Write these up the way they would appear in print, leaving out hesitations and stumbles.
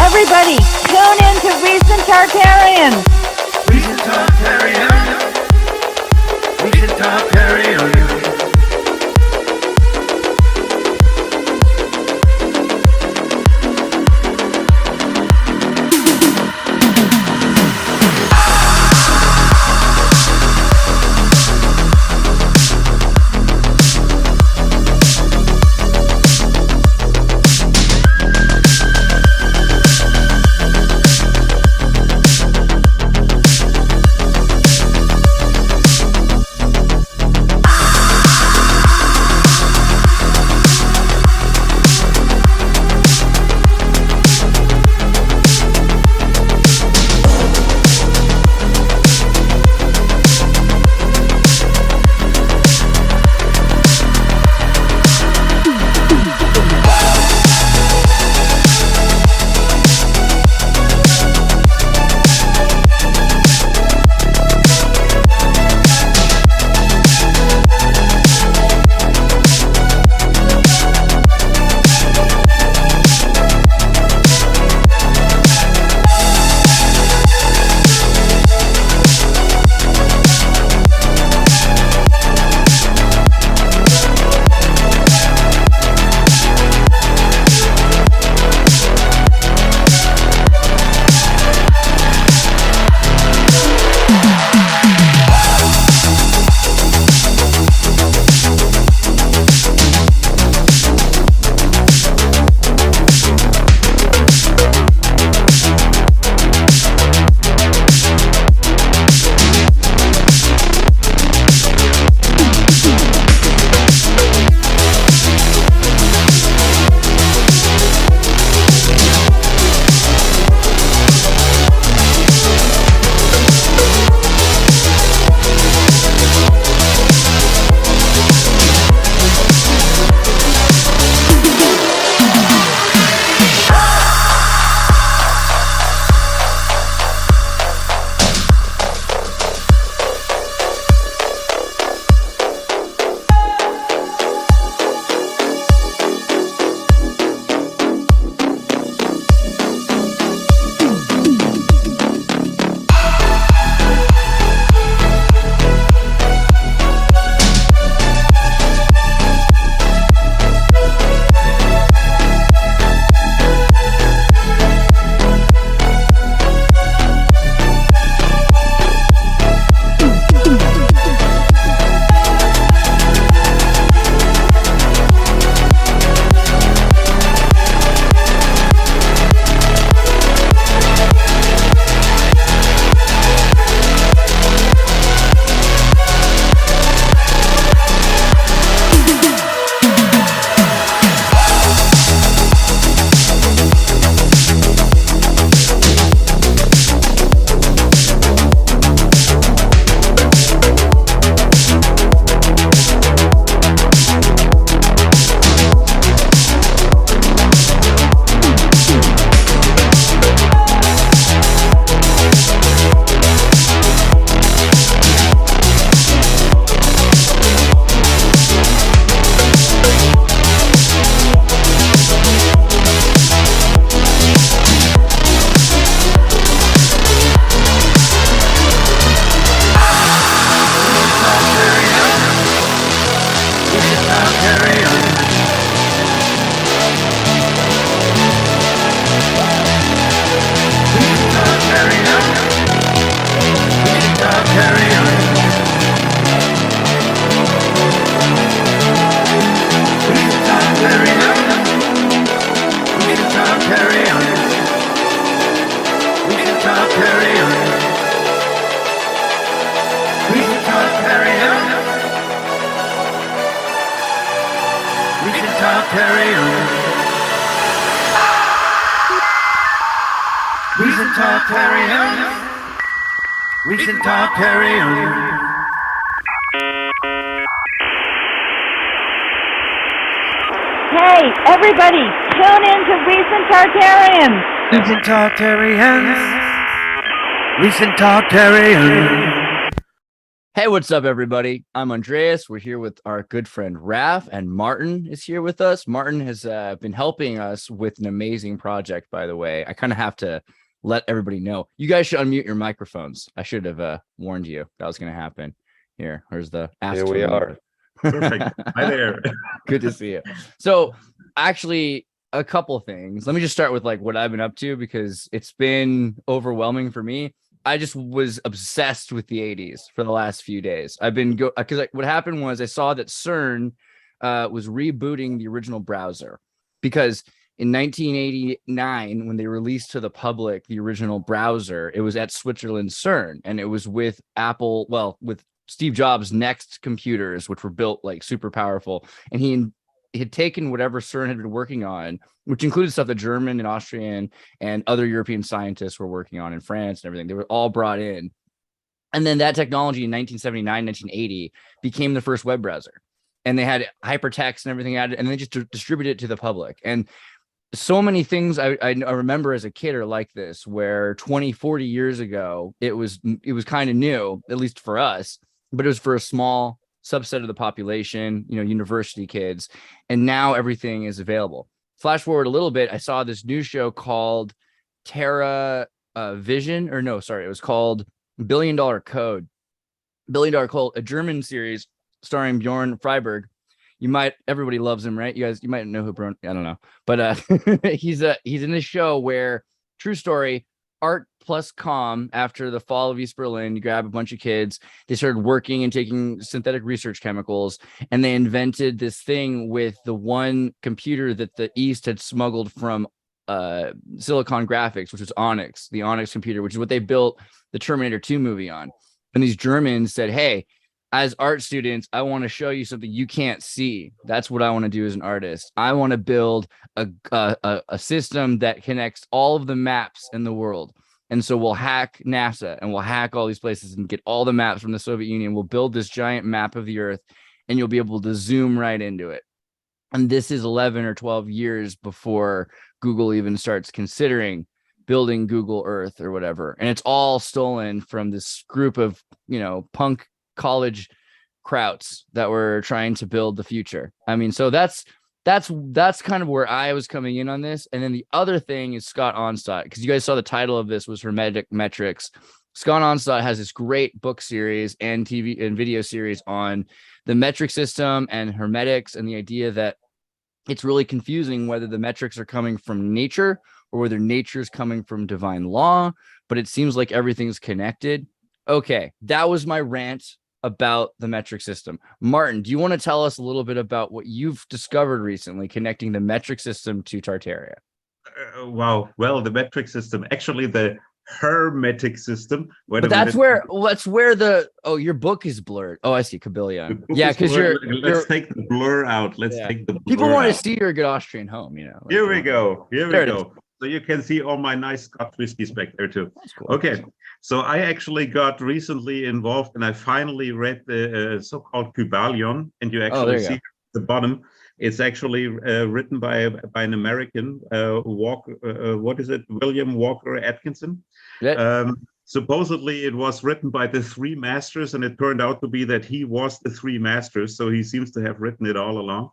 Everybody, tune in to Recent Tartarians. Recent Tartarians. Recent Tartarians. Recent Tartarians. Recent Tartarians. Hey, everybody, tune in to Recent Tartarians. Recent Tartarians. Recent Tartarians. Hey, what's up, everybody? I'm Andreas. We're here with our good friend Raf, and Martin is here with us. Martin has been helping us with an amazing project, by the way. I kind of have to let everybody know. You guys should unmute your microphones. I should have warned you that was going to happen. Here, here's the ask. Here we are. Perfect. Hi there. Good to see you. So, actually, a couple things. Let me just start with like what I've been up to because it's been overwhelming for me. I just was obsessed with the 80s for the last few days. I've been because what happened was I saw that CERN was rebooting the original browser because in 1989, when they released to the public the original browser, it was at Switzerland CERN, and it was with Apple, well, with Steve Jobs' next computers, which were built like super powerful, and he had taken whatever CERN had been working on, which included stuff that German and Austrian and other European scientists were working on in France and everything. They were all brought in. And then that technology in 1979, 1980 became the first web browser. And they had hypertext and everything added, and they just distributed it to the public. And so many things I remember as a kid are like this, where 20, 40 years ago, it was kind of new, at least for us, but it was for a small subset of the population, university kids, and now everything is available. Flash forward a little bit, I saw this new show called Terra Vision, or no, sorry, it was called Billion Dollar Code, a German series starring Bjorn Freiberg. Everybody loves him, right? You might know who Bjorn, I don't know, but he's in this show where, true story, art plus comm, after the fall of East Berlin, you grab a bunch of kids, they started working and taking synthetic research chemicals, and they invented this thing with the one computer that the East had smuggled from Silicon Graphics, which was Onyx, the Onyx computer, which is what they built the Terminator 2 movie on. And these Germans said, hey, as art students, I want to show you something you can't see. That's what I want to do as an artist. I want to build a system that connects all of the maps in the world. And so we'll hack NASA and we'll hack all these places and get all the maps from the Soviet Union. We'll build this giant map of the Earth, and you'll be able to zoom right into it. And this is 11 or 12 years before Google even starts considering building Google Earth or whatever. And it's all stolen from this group of, punk college krauts that were trying to build the future. I mean, so that's kind of where I was coming in on this. And then the other thing is Scott Onstott, because you guys saw the title of this was Hermetic Metrics. Scott Onstott has this great book series and TV and video series on the metric system and hermetics, and the idea that it's really confusing whether the metrics are coming from nature or whether nature's coming from divine law, but it seems like everything's connected. Okay, that was my rant about the metric system. Martin, do you want to tell us a little bit about what you've discovered recently connecting the metric system to Tartaria? Wow. Well, the metric system, actually the Hermetic system. But that's where your book is blurred. Oh, I see. Kabylia. Yeah, because let's take the blur out. Let's take the blur people want out. to see your good Austrian home, Here we go. So you can see all my nice Scotch whiskies back there too. Cool. Okay. So I actually got recently involved, and I finally read the so-called Kybalion, and you actually see at the bottom. It's actually written by an American, William Walker Atkinson. Yeah. Supposedly it was written by the three masters, and it turned out to be that he was the three masters. So he seems to have written it all along.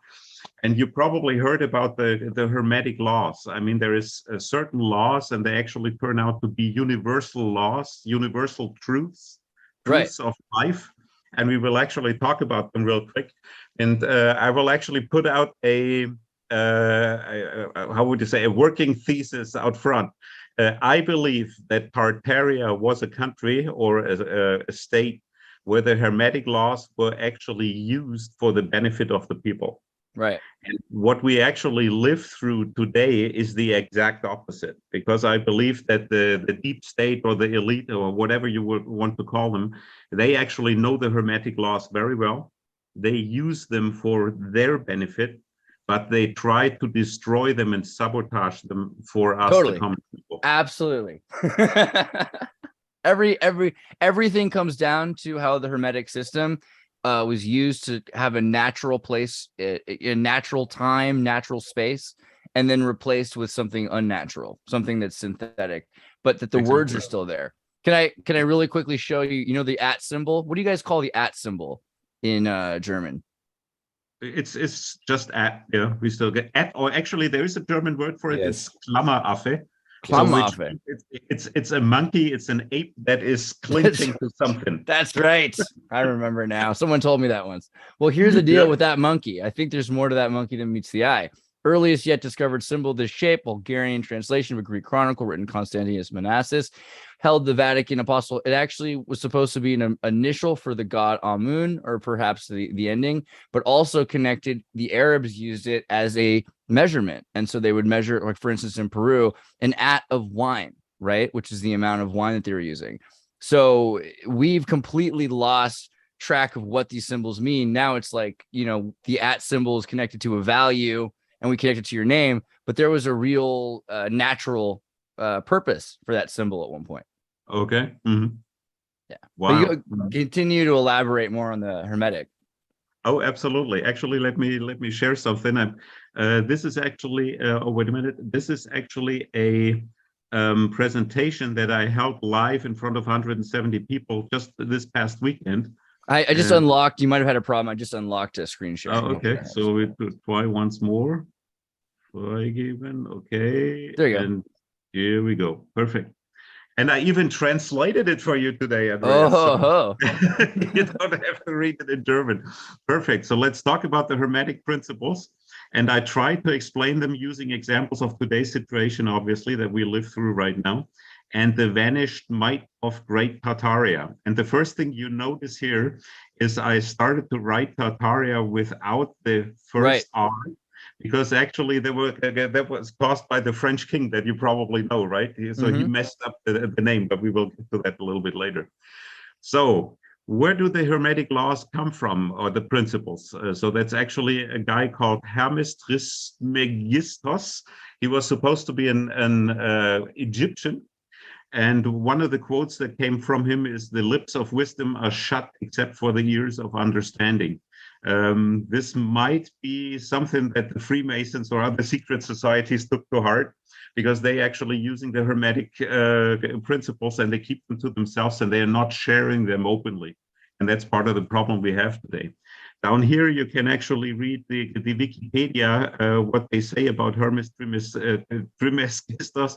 And you probably heard about the Hermetic laws. I mean, there is certain laws, and they actually turn out to be universal laws, universal truths of life. And we will actually talk about them real quick. And I will actually put out a working thesis out front. I believe that Tartaria was a country or a state where the Hermetic laws were actually used for the benefit of the people. Right. And what we actually live through today is the exact opposite, because I believe that the deep state or the elite or whatever you would want to call them, they actually know the Hermetic laws very well. They use them for their benefit, but they try to destroy them and sabotage them for us, the common people. Absolutely. Everything comes down to how the Hermetic system was used to have a natural place, a natural time, natural space, and then replaced with something unnatural, something that's synthetic, but that the words are still there. Can I really quickly show you, you know, the at symbol? What do you guys call the at symbol in German? It's just at, yeah, we still get at, or actually there is a German word for it. Yes. It's Klammeraffe. So Klammeraffe. it's a monkey, it's an ape that is clinching to something. That's right. I remember now. Someone told me that once. Well, here's the deal with that monkey. I think there's more to that monkey than meets the eye. Earliest yet discovered symbol of this shape, Bulgarian translation of a Greek chronicle written Constantius Manasses, held the Vatican apostle. It actually was supposed to be an initial for the god Amun, or perhaps the ending, but also connected. The Arabs used it as a measurement. And so they would measure, like for instance, in Peru, an at of wine, right? Which is the amount of wine that they were using. So we've completely lost track of what these symbols mean. Now it's like, you know, the at symbol is connected to a value and we connect it to your name, but there was a real natural purpose for that symbol at one point. Okay. Mm-hmm. Yeah. Wow. But you continue to elaborate more on the Hermetic. Oh, absolutely. Actually, let me share something. This is actually, oh, wait a minute. This is actually a presentation that I held live in front of 170 people just this past weekend. I just unlocked, you might have had a problem. I just unlocked a screen share. Oh, okay. So we could try once more. Freigiven. Okay. There you go. And here we go. Perfect. And I even translated it for you today, Andreas. Oh, So you don't have to read it in German. Perfect. So let's talk about the Hermetic principles. And I try to explain them using examples of today's situation, obviously, that we live through right now, and the vanished might of great Tartaria. And the first thing you notice here is I started to write Tartaria without the first R, because actually that was caused by the French king that you probably know, right? So he messed up the name, but we will get to that a little bit later. So where do the Hermetic laws come from, or the principles? So that's actually a guy called Hermes Trismegistos. He was supposed to be an Egyptian. And one of the quotes that came from him is, "The lips of wisdom are shut except for the ears of understanding." This might be something that the Freemasons or other secret societies took to heart, because they actually using the Hermetic principles and they keep them to themselves and they are not sharing them openly. And that's part of the problem we have today. Down here, you can actually read the Wikipedia, what they say about Hermes Trismegistos.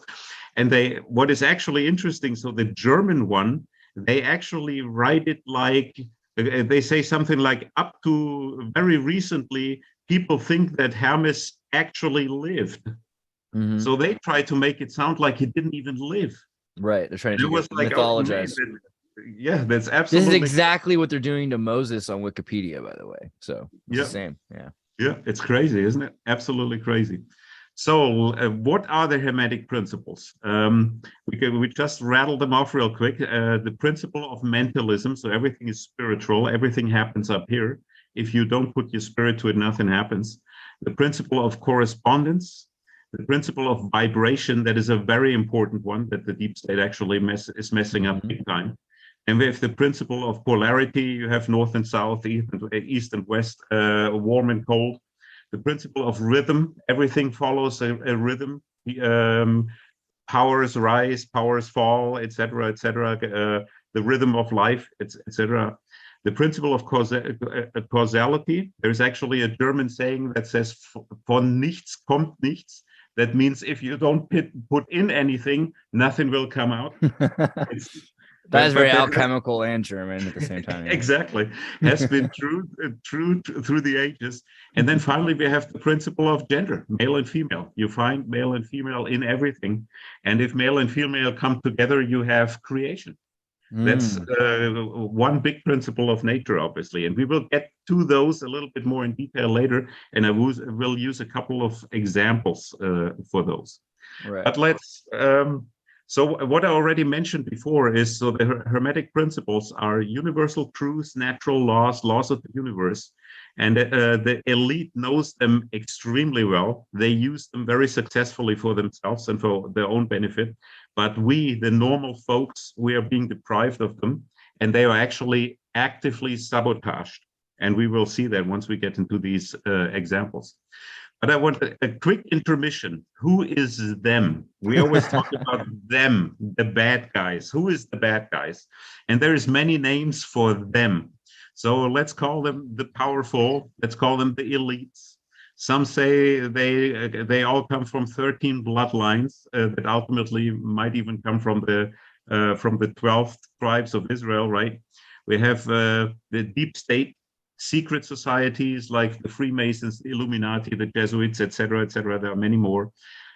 And what is actually interesting, so the German one, they actually write it like, they say something like, up to very recently, people think that Hermes actually lived. Mm-hmm. So they try to make it sound like he didn't even live. Right. They're trying to mythologize. Yeah, that's absolutely. This is exactly what they're doing to Moses on Wikipedia, by the way. So it's the same. Yeah. Yeah, it's crazy, isn't it? Absolutely crazy. So what are the Hermetic principles? We just rattle them off real quick. The principle of mentalism. So everything is spiritual. Everything happens up here. If you don't put your spirit to it, nothing happens. The principle of correspondence. The principle of vibration. That is a very important one that the deep state actually is messing up big time. And we have the principle of polarity. You have north and south, east and west, warm and cold. The principle of rhythm. Everything follows a rhythm. Powers rise, powers fall, etc., etc. The rhythm of life, etc. The principle of causality. There's actually a German saying that says, "Von nichts kommt nichts." That means if you don't put in anything, nothing will come out. That is very alchemical and German at the same time. Yeah. Exactly. Has been true through the ages. And then finally, we have the principle of gender, male and female. You find male and female in everything. And if male and female come together, you have creation. That's one big principle of nature, obviously. And we will get to those a little bit more in detail later. And I will use a couple of examples for those. Right. But let's... So what I already mentioned before is, so the Hermetic principles are universal truths, natural laws, laws of the universe. And the elite knows them extremely well. They use them very successfully for themselves and for their own benefit. But we, the normal folks, we are being deprived of them. And they are actually actively sabotaged. And we will see that once we get into these examples. But I want a quick intermission. Who is them? We always talk about them, the bad guys. Who is the bad guys? And there's many names for them. So let's call them the powerful. Let's call them the elites. Some say they all come from 13 bloodlines that ultimately might even come from the 12 tribes of Israel, right? We have the deep state, secret societies like the Freemasons, the Illuminati, the Jesuits, etc., etc. There are many more.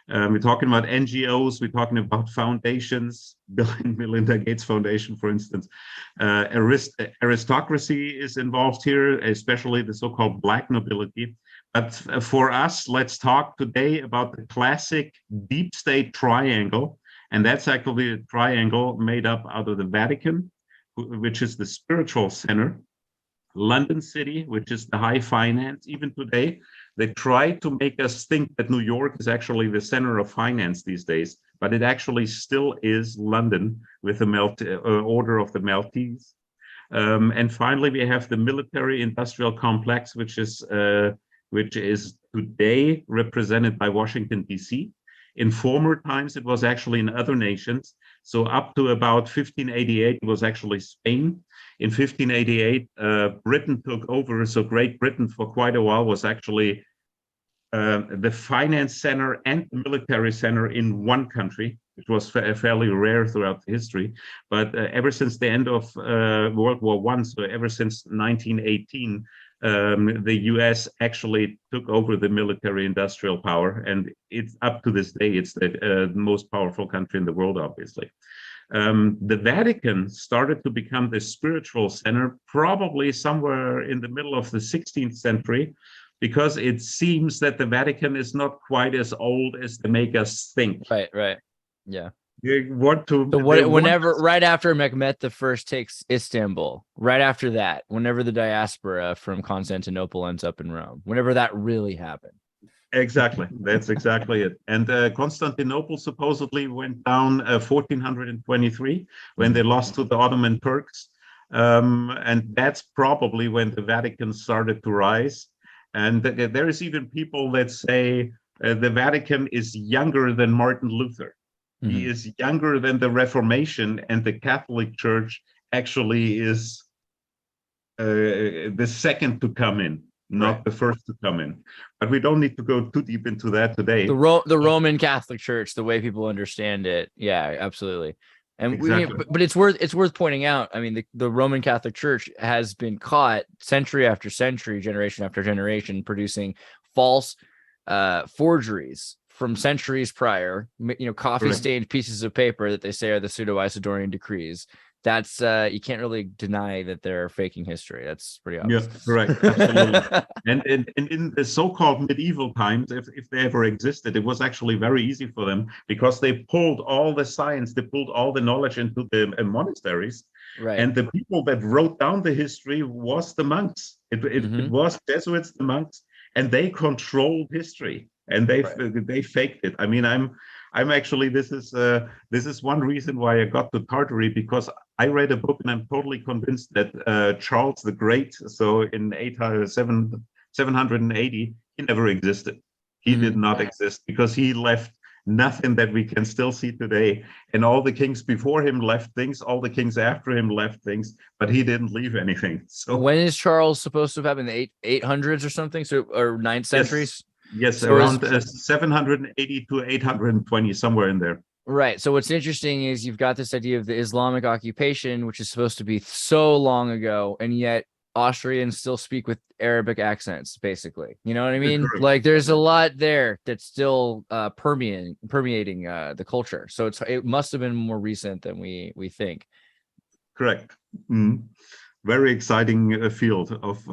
We're talking about NGOs. We're talking about foundations, Bill and Melinda Gates Foundation, for instance. Aristocracy is involved here, especially the so-called black nobility. But for us, let's talk today about the classic deep state triangle. And that's actually a triangle made up out of the Vatican, which is the spiritual center, London City, which is the high finance. Even today, they try to make us think that New York is actually the center of finance these days, but it actually still is London with the order of the Maltese. And finally, we have the military industrial complex, which is today represented by Washington, D.C. In former times, it was actually in other nations. So up to about 1588, it was actually Spain. In 1588, Britain took over. So Great Britain for quite a while was actually the finance center and the military center in one country, which was fairly rare throughout history. But ever since the end of World War I, so ever since 1918, the US actually took over the military industrial power, and it's up to this day, it's the most powerful country in the world, obviously. The Vatican started to become the spiritual center probably somewhere in the middle of the 16th century, because it seems that the Vatican is not quite as old as they make us think. Right. Yeah. Whenever right after Mehmet I takes Istanbul, right after that, whenever the diaspora from Constantinople ends up in Rome, whenever that really happened. Exactly, that's exactly it. And Constantinople supposedly went down 1423 when they lost to the Ottoman Turks, and that's probably when the Vatican started to rise. And there is even people that say the Vatican is younger than Martin Luther. He is younger than the Reformation, and the Catholic Church actually is the second to come in, not the first to come in. But we don't need to go too deep into that today. The Roman Catholic Church, the way people understand it, yeah, absolutely. And exactly. but it's worth pointing out. I mean, the Roman Catholic Church has been caught century after century, generation after generation, producing false forgeries from centuries prior, coffee stained pieces of paper that they say are the pseudo-Isidorian decrees. That's you can't really deny that they're faking history. That's pretty obvious. Yeah, correct. Absolutely. and in the so-called medieval times, if they ever existed, it was actually very easy for them, because they pulled all the science, they pulled all the knowledge into the monasteries. Right. And the people that wrote down the history was the monks. It was Jesuits, the monks, and they controlled history. And they faked it. I mean, I'm actually, this is one reason why I got to Tartary, because I read a book and I'm totally convinced that Charles the Great, so in 780, he never existed. He did not exist, because he left nothing that we can still see today. And all the kings before him left things, all the kings after him left things, but he didn't leave anything. So when is Charles supposed to have happened? The 800s or something? So, or 9th centuries? Yes, so around 780 to 820, somewhere in there. Right. So what's interesting is you've got this idea of the Islamic occupation, which is supposed to be so long ago, and yet Austrians still speak with Arabic accents, basically. You know what I mean? Like there's a lot there that's still permeating the culture. So it must have been more recent than we think. Correct. Very exciting field of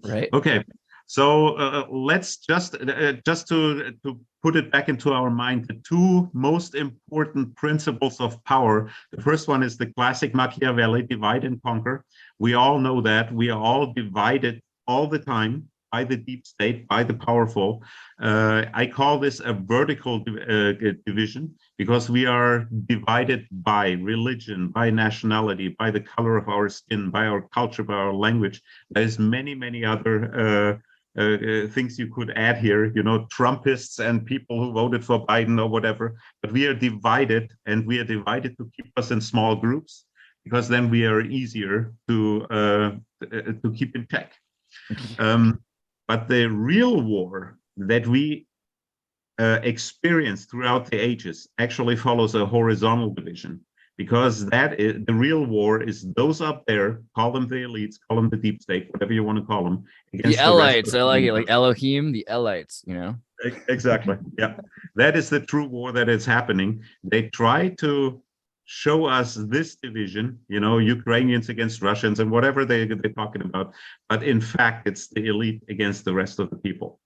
right. Okay. So let's just to put it back into our mind, the two most important principles of power. The first one is the classic Machiavelli, divide and conquer. We all know that. We are all divided all the time by the deep state, by the powerful. I call this a vertical division, because we are divided by religion, by nationality, by the color of our skin, by our culture, by our language. There's many other things you could add here, you know, Trumpists and people who voted for Biden or whatever. But we are divided, and we are divided to keep us in small groups, because then we are easier to keep in check. But the real war that we experience throughout the ages actually follows a horizontal division, because that is the real war. Is those up there, call them the elites, call them the deep state, whatever you want to call them, The Elites, I like it, like Elohim, the Elites, you know. Exactly. Yeah, that is the true war that is happening. They try to show us this division, you know, Ukrainians against Russians and whatever they're talking about. But in fact, it's the elite against the rest of the people.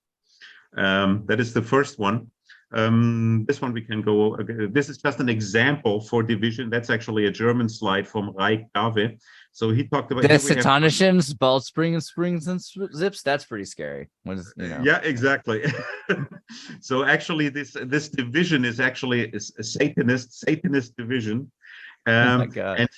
That is the first one. This one we can go. This is just an example for division. That's actually a German slide from Reich Gave. So he talked about the Satanishans, bald springs and zips. That's pretty scary. What is, you know? Yeah, exactly. So actually, this division is actually a Satanist division. Oh my God.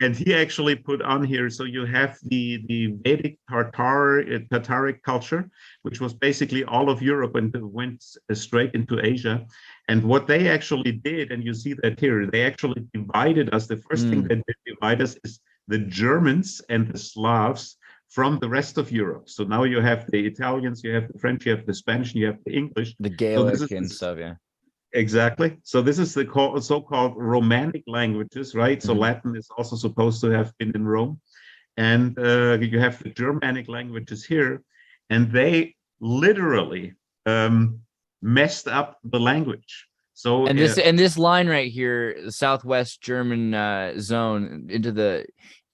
And he actually put on here, so you have the Vedic Tartaric culture, which was basically all of Europe and went straight into Asia. And what they actually did, and you see that here, they actually divided us. The first thing that they divide us is the Germans and the Slavs from the rest of Europe. So now you have the Italians, you have the French, you have the Spanish, and you have the English. The Gaelic and stuff, yeah. Exactly. So this is the so-called Romanic languages, right? So Latin is also supposed to have been in Rome. And you have the Germanic languages here, and they literally messed up the language. So and this line right here, the Southwest German zone, into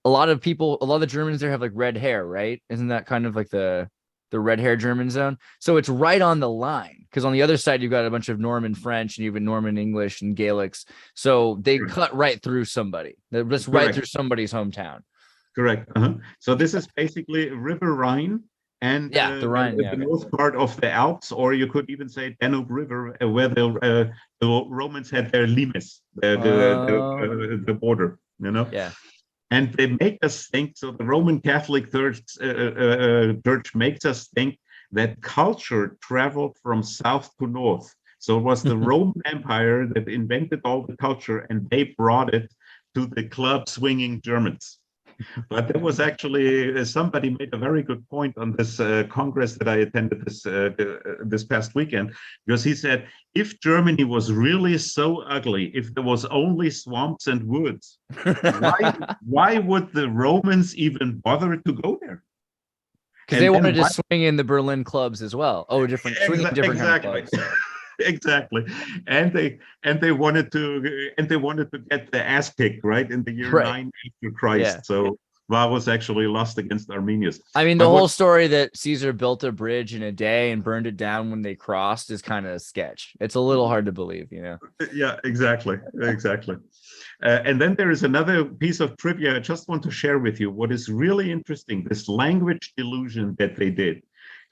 a lot of the Germans there have like red hair, right? Isn't that kind of like the red hair German zone? So it's right on the line, because on the other side you've got a bunch of Norman French and even Norman English and Gaelics. So they cut right through somebody. They're just right through somebody's hometown. Correct. So this is basically River Rhine and the Rhine, the north part of the Alps, or you could even say Danube River, where the Romans had their limes, the border, you know. Yeah. And they make us think, so the Roman Catholic Church makes us think that culture traveled from south to north. So it was the Roman Empire that invented all the culture, and they brought it to the club swinging Germans. But there was actually, somebody made a very good point on this congress that I attended this past weekend, because he said, if Germany was really so ugly, if there was only swamps and woods, why would the Romans even bother to go there? Because they wanted to swing in the Berlin clubs as well. Oh, different kind of clubs. Exactly. And they wanted to get the ass kicked, right, in the year 9 after Christ. Yeah. So Varus actually lost against Arminius. I mean, the whole story that Caesar built a bridge in a day and burned it down when they crossed is kind of a sketch. It's a little hard to believe, you know. Yeah, exactly. And then there is another piece of trivia I just want to share with you. What is really interesting, this language delusion that they did.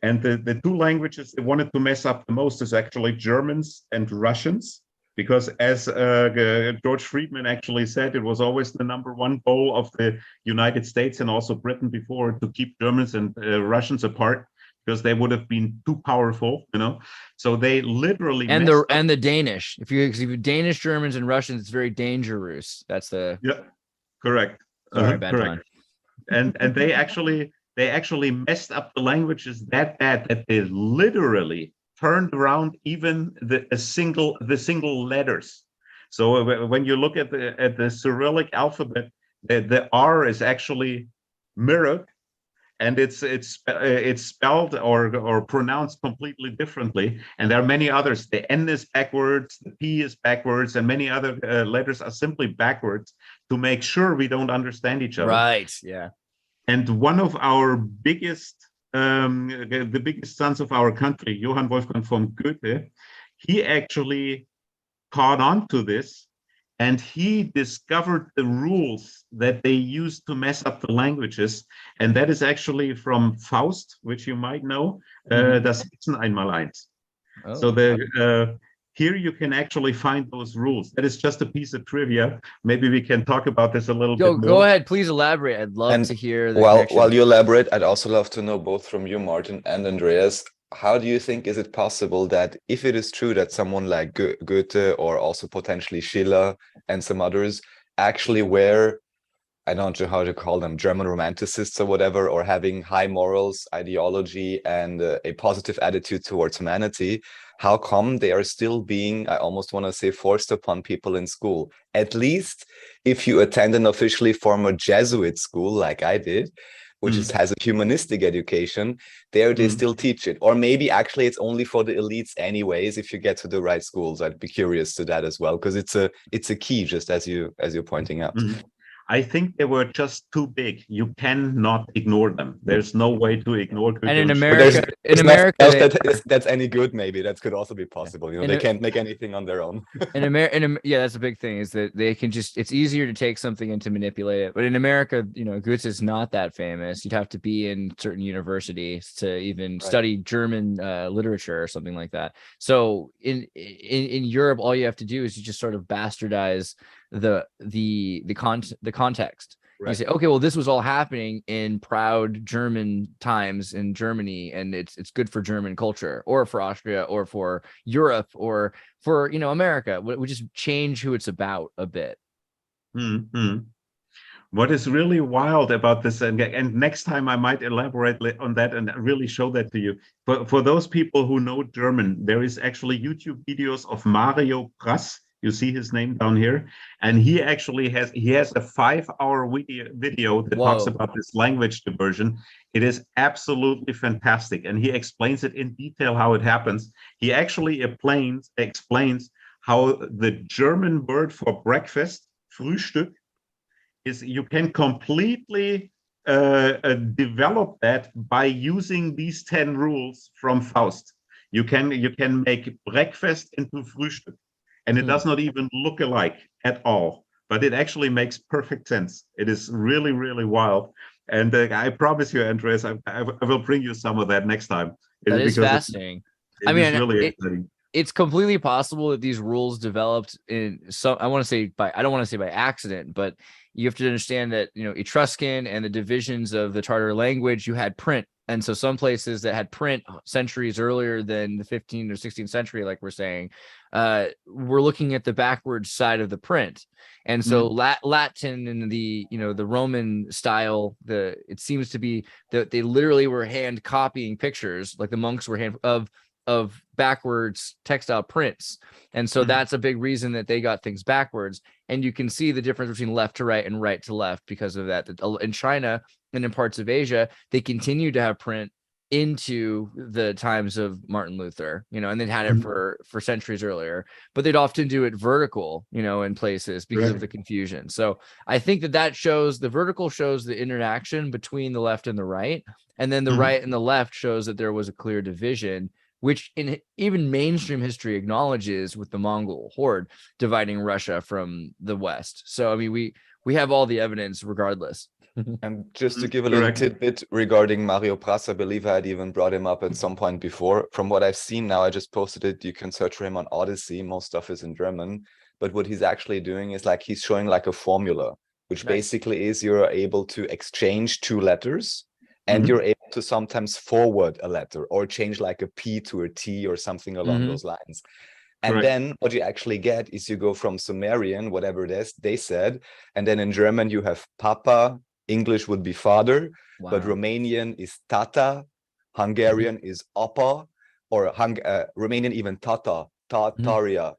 And the two languages they wanted to mess up the most is actually Germans and Russians, because as George Friedman actually said, it was always the #1 goal of the United States and also Britain before to keep Germans and Russians apart, because they would have been too powerful, you know. So they literally and the Danish. If you Danish, Germans, and Russians, it's very dangerous. That's the correct. Sorry, bad time. And they actually messed up the languages that bad that they literally turned around even the single letters. So when you look at the Cyrillic alphabet, the R is actually mirrored, and it's spelled or pronounced completely differently. And there are many others. The N is backwards, the P is backwards, and many other letters are simply backwards to make sure we don't understand each other. Right. Yeah. And one of our biggest, the biggest sons of our country, Johann Wolfgang von Goethe, he actually caught on to this, and he discovered the rules that they used to mess up the languages. And that is actually from Faust, which you might know, Das Hexen einmal eins. So here you can actually find those rules. That is just a piece of trivia. Maybe we can talk about this a little bit more. Go ahead, please elaborate. I'd love to hear the connection. While you elaborate, I'd also love to know both from you, Martin and Andreas, how do you think is it possible that if it is true that someone like Goethe or also potentially Schiller and some others actually were, I don't know how to call them, German romanticists or whatever, or having high morals, ideology, and a positive attitude towards humanity, how come they are still being, I almost want to say, forced upon people in school? At least if you attend an officially former Jesuit school like I did, which has a humanistic education, there they still teach it. Or maybe actually it's only for the elites anyways, if you get to the right schools. I'd be curious to that as well, because it's a key, just as you're pointing out. I think they were just too big. You cannot ignore them. There's no way to ignore. And in America, that's any good. Maybe that could also be possible. You know, they can't make anything on their own. Yeah, that's a big thing. Is that they can just. It's easier to take something and to manipulate it. But in America, you know, Goethe is not that famous. You'd have to be in certain universities to even study German literature or something like that. So in Europe, all you have to do is you just sort of bastardize the context. Right. You say, okay, well, this was all happening in proud German times in Germany, and it's good for German culture, or for Austria, or for Europe, or for America. We just change who it's about a bit. What is really wild about this, and next time I might elaborate on that and really show that to you. For those people who know German, there is actually YouTube videos of Mario Praz. You see his name down here, and he actually has a 5-hour video that talks about this language diversion. It is absolutely fantastic, and he explains it in detail how it happens. He actually explains how the German word for breakfast, Frühstück, is. You can completely develop that by using these 10 rules from Faust. You can make breakfast into Frühstück. And it does not even look alike at all, but it actually makes perfect sense. It is really, really wild. And I promise you, Andreas, I will bring you some of that next time. That is fascinating. Really exciting. It's completely possible that these rules developed in some, I don't want to say by accident, but you have to understand that, Etruscan and the divisions of the Tartar language, you had print. And so some places that had print centuries earlier than the 15th or 16th century, like we're saying, we're looking at the backwards side of the print. And so Latin and the Roman style, it seems to be that they literally were hand copying pictures, like the monks were of backwards textile prints. And so that's a big reason that they got things backwards. And you can see the difference between left to right and right to left because of that. In China and in parts of Asia, they continue to have print into the times of Martin Luther, and they'd had it for centuries earlier, but they'd often do it vertical, in places because of the confusion. So I think that shows, the vertical shows the interaction between the left and the right. And then the right and the left shows that there was a clear division, which in even mainstream history acknowledges with the Mongol horde dividing Russia from the West. So, I mean, we have all the evidence regardless. And just to give a little tidbit regarding Mario Praz, I believe I had even brought him up at some point before. From what I've seen now, I just posted it. You can search for him on Odyssey. Most stuff is in German. But what he's actually doing is he's showing a formula, which basically is you're able to exchange 2 letters. And you're able to sometimes forward a letter or change a P to a T or something along those lines. And then what you actually get is you go from Sumerian, whatever it is, they said, and then in German you have Papa, English would be father, but Romanian is Tata, Hungarian is Opa, or Romanian even Tata. Tartaria,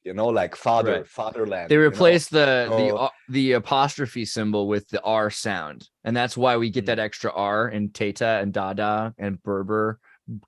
father, fatherland. They replaced the apostrophe symbol with the R sound, and that's why we get that extra R in Tata and Dada and Berber,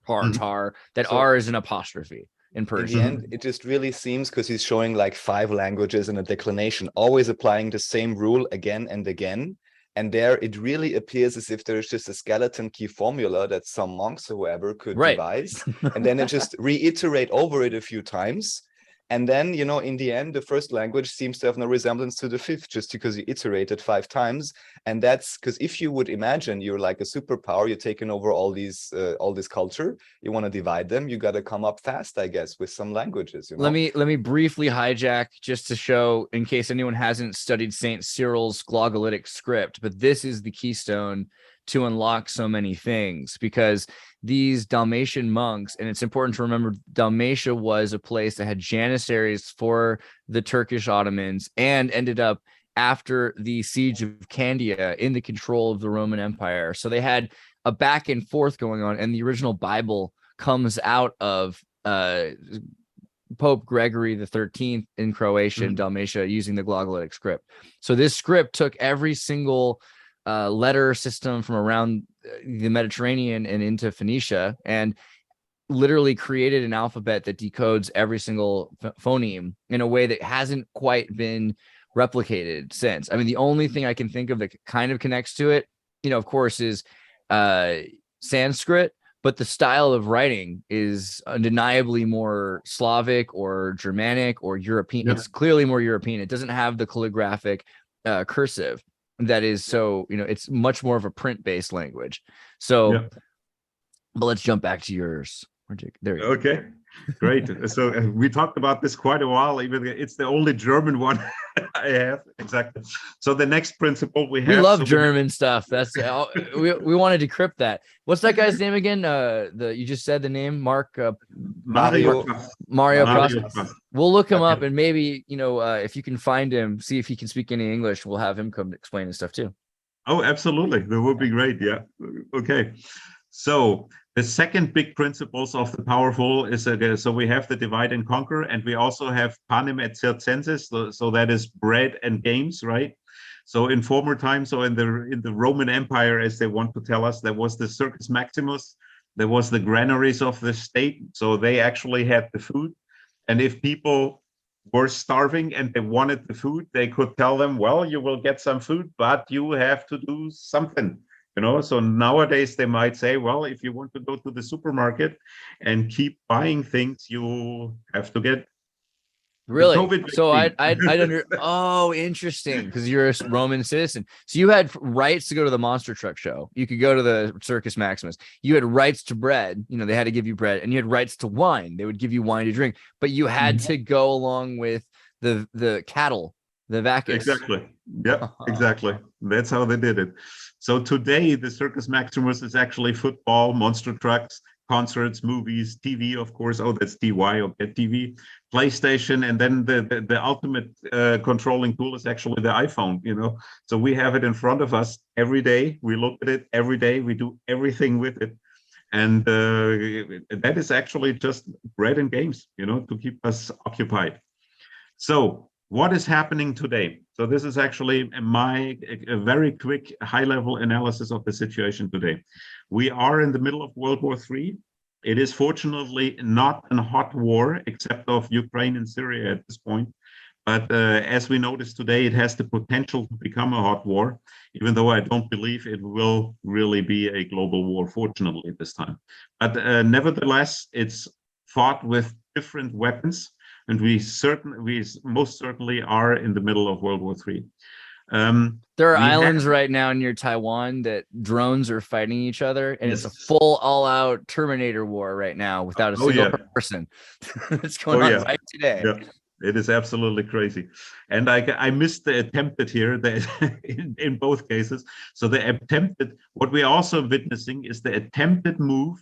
Tartar. That R is an apostrophe in Persian. In the end, it just really seems, because he's showing 5 languages in a declination, always applying the same rule again and again. And there it really appears as if there's just a skeleton key formula that some monks or whoever could devise. And then it just reiterate over it a few times. And then, you know, in the end, the first language seems to have no resemblance to the fifth, just because you iterated 5 times. And that's because if you would imagine you're like a superpower, you're taking over all this culture, you want to divide them, you got to come up fast, I guess, with some languages. You know? Let me briefly hijack just to show, in case anyone hasn't studied Saint Cyril's glagolitic script, but this is the keystone to unlock so many things, because these Dalmatian monks, and it's important to remember Dalmatia was a place that had janissaries for the Turkish Ottomans and ended up after the siege of Candia in the control of the Roman Empire. So they had a back and forth going on, and the original Bible comes out of Pope Gregory the 13th in Croatia and Dalmatia using the glagolitic script. So this script took every single letter system from around the Mediterranean and into Phoenicia and literally created an alphabet that decodes every single phoneme in a way that hasn't quite been replicated since. I mean, the only thing I can think of that kind of connects to it, you know, of course, is Sanskrit, but the style of writing is undeniably more Slavic or Germanic or European. Yeah. It's clearly more European. It doesn't have the calligraphic cursive that is so, you know, it's much more of a print-based language. So, but let's jump back to yours. There you go. Okay, great. So we talked about this quite a while. Even it's the only German one I have. Exactly. So the next principle we have. We love German stuff. That's we want to decrypt that. What's that guy's name again? You just said the name, Mark. Mario Prost. We'll look him up, and maybe, you know, if you can find him, see if he can speak any English. We'll have him come explain his stuff too. Oh, absolutely. That would be great. Yeah. Okay. So the second big principles of the powerful is so we have the divide and conquer, and we also have panem et circenses. So that is bread and games, right? So in former times, so in the Roman Empire, as they want to tell us, there was the Circus Maximus, there was the granaries of the state. So they actually had the food, and if people were starving and they wanted the food, they could tell them, well, you will get some food, but you have to do something. You know, so nowadays they might say, well, if you want to go to the supermarket and keep buying things, you have to get really. So oh, interesting, because you're a Roman citizen. So you had rights to go to the monster truck show. You could go to the Circus Maximus. You had rights to bread. You know, they had to give you bread, and you had rights to wine. They would give you wine to drink, but you had to go along with the cattle, the vacus. Exactly. Yeah, exactly. That's how they did it. So today, the Circus Maximus is actually football, monster trucks, concerts, movies, TV, of course. Oh, that's DY or Get TV, PlayStation, and then the ultimate controlling tool is actually the iPhone. You know, so we have it in front of us every day. We look at it every day. We do everything with it, and that is actually just bread and games. You know, to keep us occupied. So what is happening today? So this is actually a very quick high-level analysis of the situation today. We are in the middle of World War III. It is fortunately not a hot war, except of Ukraine and Syria at this point. But as we noticed today, it has the potential to become a hot war, even though I don't believe it will really be a global war, fortunately, this time. But nevertheless, it's fought with different weapons. And we most certainly are in the middle of World War III. There are islands right now near Taiwan that drones are fighting each other, and it's a full all-out Terminator war right now without a single person. It's going on right today. Yeah. It is absolutely crazy. And I missed the attempted here in both cases. So the attempted, what we're also witnessing is the attempted move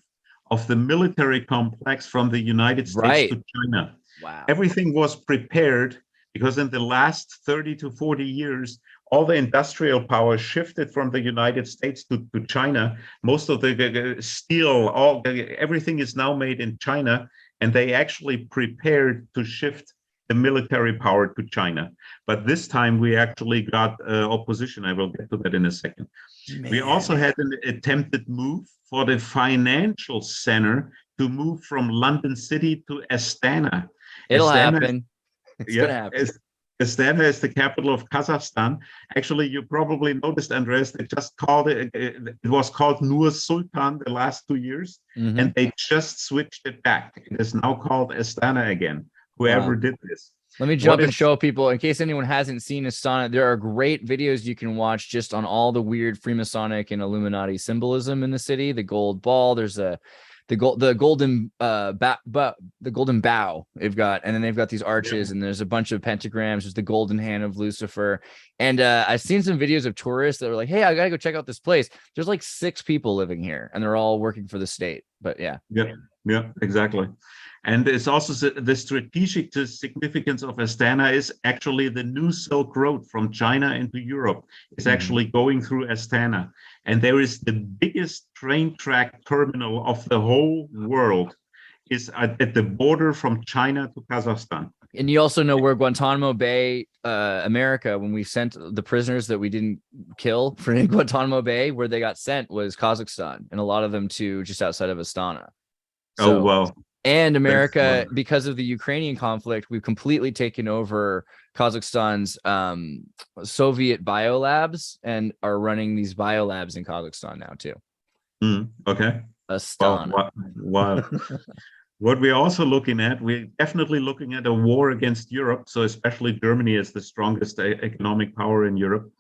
of the military complex from the United States to China. Wow. Everything was prepared because in the last 30 to 40 years, all the industrial power shifted from the United States to China. Most of the steel, everything is now made in China, and they actually prepared to shift the military power to China. But this time we actually got opposition. I will get to that in a second. Man. We also had an attempted move for the financial center to move from London City to Astana. It'll happen. It's gonna happen. Astana is the capital of Kazakhstan. Actually, you probably noticed, Andreas, they just called it, it was called Nur Sultan the last 2 years, and they just switched it back. It is now called Astana again. whoever Wow. did this. Let me jump and show people, in case anyone hasn't seen Astana, there are great videos you can watch just on all the weird Freemasonic and Illuminati symbolism in the city. The gold ball, there's the golden the golden bow they've got, and then they've got these arches, and there's a bunch of pentagrams. There's the golden hand of Lucifer. And I've seen some videos of tourists that were like, hey, I gotta go check out this place. There's like 6 people living here, and they're all working for the state. But yeah, exactly. And it's also the strategic significance of Astana is actually the new Silk Road from China into Europe is actually going through Astana. And there is the biggest train track terminal of the whole world is at the border from China to Kazakhstan. And you also know where Guantanamo Bay, America, when we sent the prisoners that we didn't kill for in Guantanamo Bay, where they got sent was Kazakhstan, and a lot of them to just outside of Astana. So, oh, wow. And America, because of the Ukrainian conflict, we've completely taken over Kazakhstan's Soviet biolabs and are running these biolabs in Kazakhstan now too. Okay. Astana. Wow. What we're also looking at, we're definitely looking at a war against Europe. So especially Germany is the strongest economic power in Europe.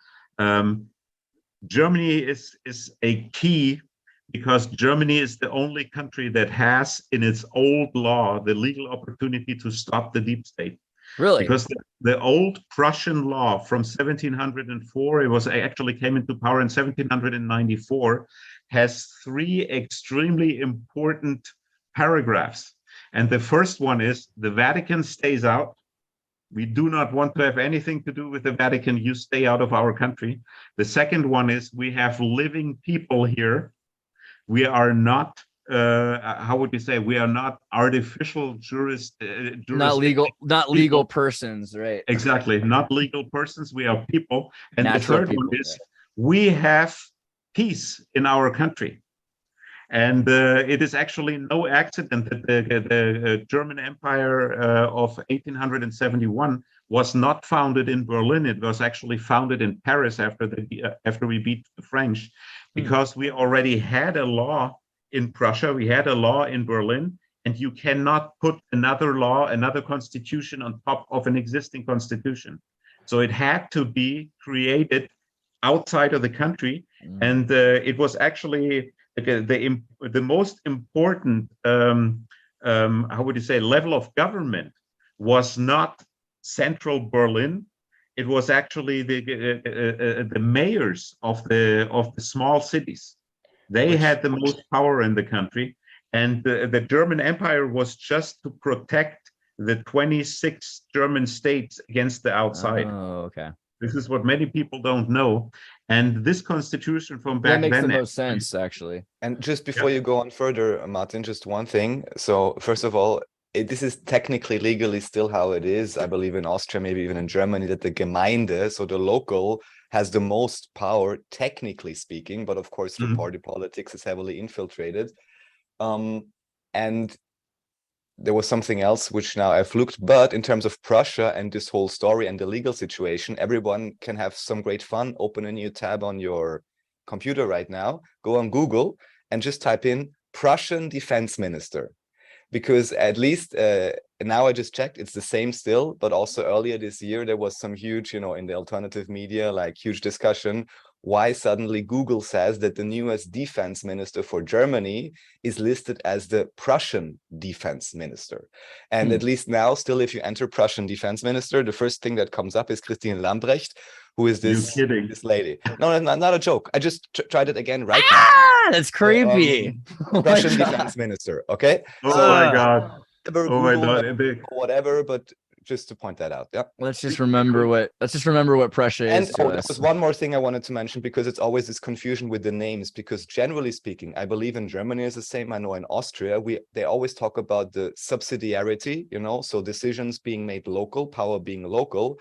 Germany is a key, because Germany is the only country that has in its old law the legal opportunity to stop the deep state. Really? Because the old Prussian law from 1704, it actually came into power in 1794, has 3 extremely important paragraphs. And the first one is the Vatican stays out. We do not want to have anything to do with the Vatican. You stay out of our country. The second one is we have living people here. We are not, how would you say? We are not artificial not legal persons, right? Exactly, not legal persons. We are people. And Natural the third people, one is we have peace in our country. And it is actually no accident that the German Empire of 1871 was not founded in Berlin. It was actually founded in Paris after we beat the French, because we already had a law in Prussia, we had a law in Berlin, and you cannot put another law, another constitution on top of an existing constitution. So it had to be created outside of the country, and it was actually the most important, how would you say, level of government was not central Berlin. It was actually the mayors of the small cities. They had the most power in the country, and the German Empire was just to protect the 26 German states against the outside. Oh, okay. This is what many people don't know. And this constitution from back then... That makes the most sense, actually. And just before you go on further, Martin, just one thing. So first of all, this is technically, legally still how it is. I believe in Austria, maybe even in Germany, that the Gemeinde, so the local, has the most power, technically speaking. But of course, through party politics, is heavily infiltrated. And there was something else which now I've looked, but in terms of Prussia and this whole story and the legal situation, everyone can have some great fun. Open a new tab on your computer right now, go on Google and just type in Prussian defense minister, because at least now I just checked, it's the same still, but also earlier this year, there was some huge, in the alternative media, like huge discussion why suddenly Google says that the newest defense minister for Germany is listed as the Prussian defense minister. And at least now, still, if you enter Prussian defense minister, the first thing that comes up is Christine Lambrecht, who is this lady. No, not a joke. I just tried it again right now. That's creepy. Prussian defense minister, okay? My God. Whatever, but just to point that out. Yeah. Let's just remember what Prussia is. And there was one more thing I wanted to mention, because it's always this confusion with the names, because generally speaking, I believe in Germany is the same. I know in Austria, they always talk about the subsidiarity, so decisions being made local, power being local,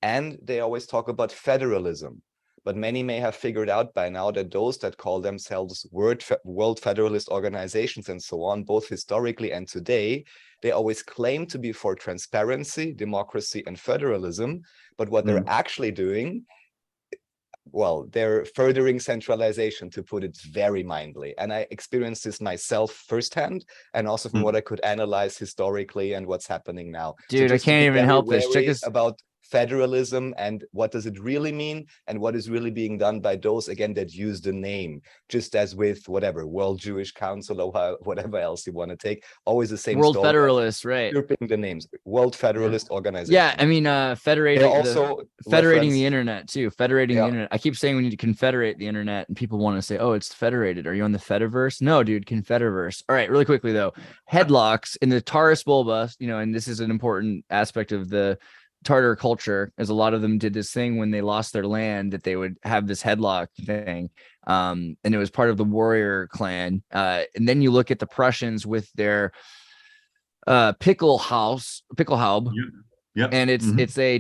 and they always talk about federalism. But many may have figured out by now that those that call themselves World Federalist Organizations and so on, both historically and today, they always claim to be for transparency, democracy, and federalism. But what they're actually doing, well, they're furthering centralization, to put it very mildly. And I experienced this myself firsthand, and also from what I could analyze historically and what's happening now. Dude, I just to can't be even very help this. Check wary this. about federalism and what does it really mean, and what is really being done by those, again, that use the name, just as with whatever World Jewish Council or whatever else you want to take, always the same World story. Federalists, right? Usurping the names, World Federalist Organization. Yeah, I mean, federating They also federating the reference- internet too. Federating the Yeah. internet. I keep saying we need to confederate the internet, and people want to say, "Oh, it's federated." Are you on the Fediverse? No, dude, Confederverse. All right, really quickly though, headlocks in the Taurus bulba, and this is an important aspect of the Tartar culture, as a lot of them did this thing when they lost their land, that they would have this headlock thing, and it was part of the warrior clan. And then you look at the Prussians with their pickelhaube, Yep. and it's a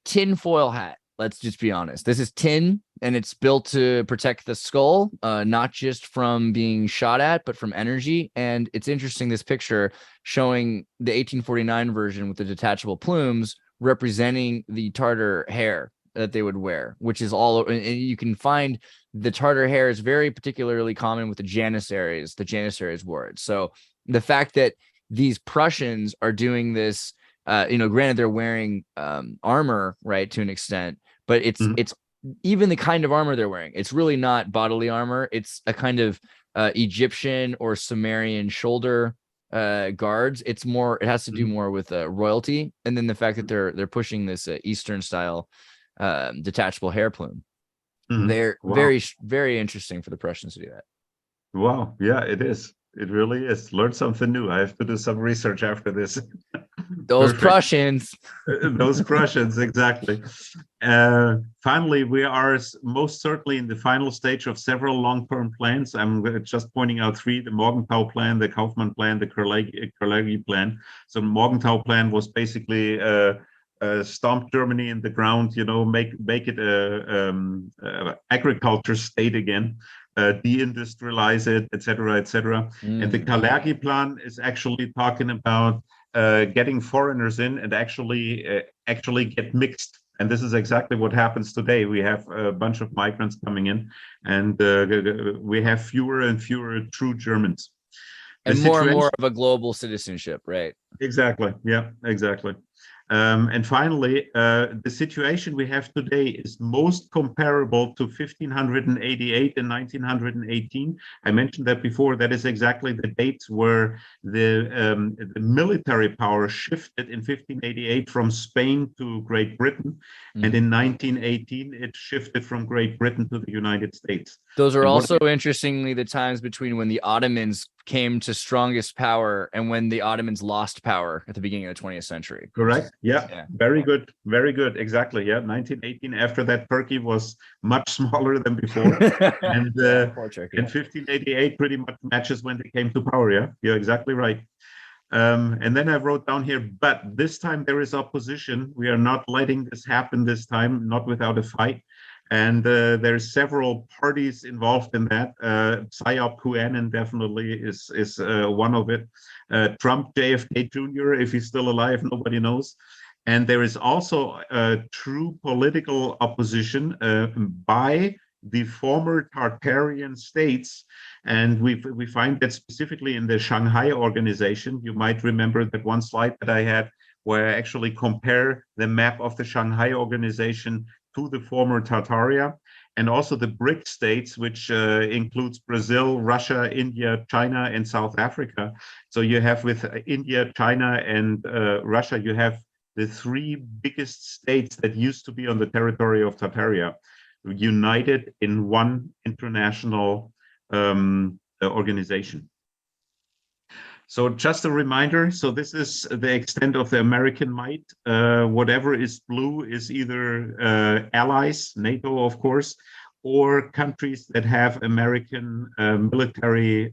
tin foil hat. Let's just be honest. This is tin, and it's built to protect the skull, not just from being shot at, but from energy. And it's interesting, this picture showing the 1849 version with the detachable plumes representing the Tartar hair that they would wear, which is all, and you can find the Tartar hair is very particularly common with the Janissaries. The Janissaries wore it. So the fact that these Prussians are doing this, granted they're wearing armor, right, to an extent, but it's even the kind of armor they're wearing, it's really not bodily armor. It's a kind of Egyptian or Sumerian shoulder guards. It has to do more with royalty, and then the fact that they're pushing this Eastern style detachable hair plume. They're very, very interesting for the Prussians to do that. Wow, yeah, it is. It really is. Learn something new. I have to do some research after this. Those Prussians. Those Prussians, exactly. Finally, we are most certainly in the final stage of several long-term plans. I'm just pointing out three: the Morgenthau plan, the Kaufmann plan, the Kerlegi plan. So Morgenthau plan was basically stomp Germany in the ground, make it a agriculture state again. Deindustrialize it, etc., etc. And the Kalergi plan is actually talking about getting foreigners in and actually get mixed. And this is exactly what happens today. We have a bunch of migrants coming in, and we have fewer and fewer true Germans. And more and more of a global citizenship, right? Exactly. Yeah, exactly. And finally, the situation we have today is most comparable to 1588 and 1918. I mentioned that before. That is exactly the dates where the military power shifted in 1588 from Spain to Great Britain. And in 1918, it shifted from Great Britain to the United States. Those are also, interestingly, the times between when the Ottomans came to strongest power and when the Ottomans lost power at the beginning of the 20th century. Correct. Yeah. Very good. Very good. Exactly. Yeah. 1918. After that, Turkey was much smaller than before. And 1588 pretty much matches when they came to power. Yeah. You're exactly right. And then I wrote down here, but this time there is opposition. We are not letting this happen this time, not without a fight. And there's several parties involved in that. PSYOP QAnon definitely is one of it. Trump, JFK Jr., if he's still alive, nobody knows. And there is also a true political opposition by the former Tartarian states. And we find that specifically in the Shanghai organization. You might remember that one slide that I had where I actually compare the map of the Shanghai organization to the former Tartaria, and also the BRIC states, which includes Brazil, Russia, India, China, and South Africa. So you have with India, China, and Russia, you have the three biggest states that used to be on the territory of Tartaria, united in one international organization. So just a reminder, so this is the extent of the American might. Whatever is blue is either allies, NATO, of course, or countries that have American military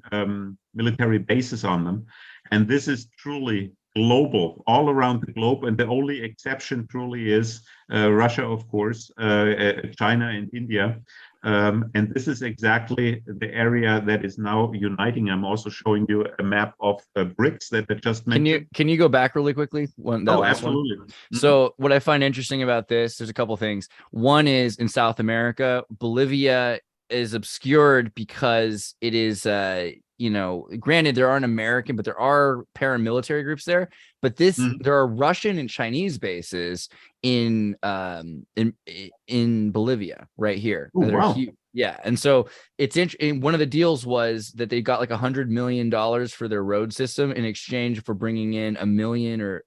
bases on them. And this is truly global, all around the globe. And the only exception truly is Russia, of course, China and India. And this is exactly the area that is now uniting. I'm also showing you a map of BRICS that I just mentioned. Can you go back really quickly? Absolutely. So what I find interesting about this, there's a couple things. One is in South America, Bolivia is obscured because it is granted there aren't American, but there are paramilitary groups there. But there are Russian and Chinese bases in Bolivia right here. Oh, wow. Yeah, and so it's interesting. One of the deals was that they got like $100 million for their road system in exchange for bringing in 1 million or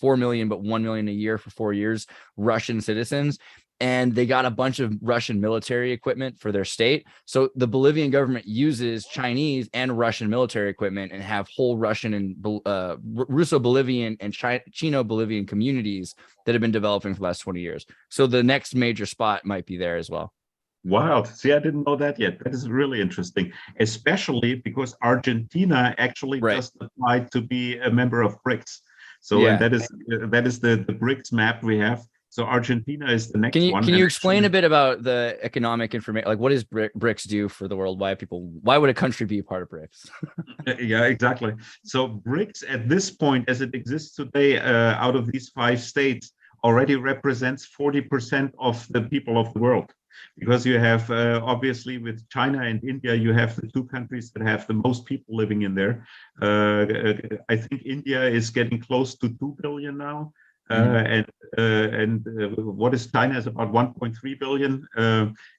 4 million, but 1 million a year for 4 years, Russian citizens. And they got a bunch of Russian military equipment for their state. So the Bolivian government uses Chinese and Russian military equipment and have whole Russian and Russo-Bolivian and Chino-Bolivian communities that have been developing for the last 20 years. So the next major spot might be there as well. Wow. See, I didn't know that yet. That is really interesting, especially because Argentina actually just applied to be a member of BRICS. So and that is the BRICS map we have. So Argentina is the next one. Can you explain a bit about the economic information? Like, what does BRICS do for the world? Why would a country be a part of BRICS? Yeah, exactly. So BRICS at this point, as it exists today, out of these 5 states, already represents 40% of the people of the world. Because you have, obviously, with China and India, you have the 2 countries that have the most people living in there. I think India is getting close to 2 billion now. And what is China is about 1.3 billion.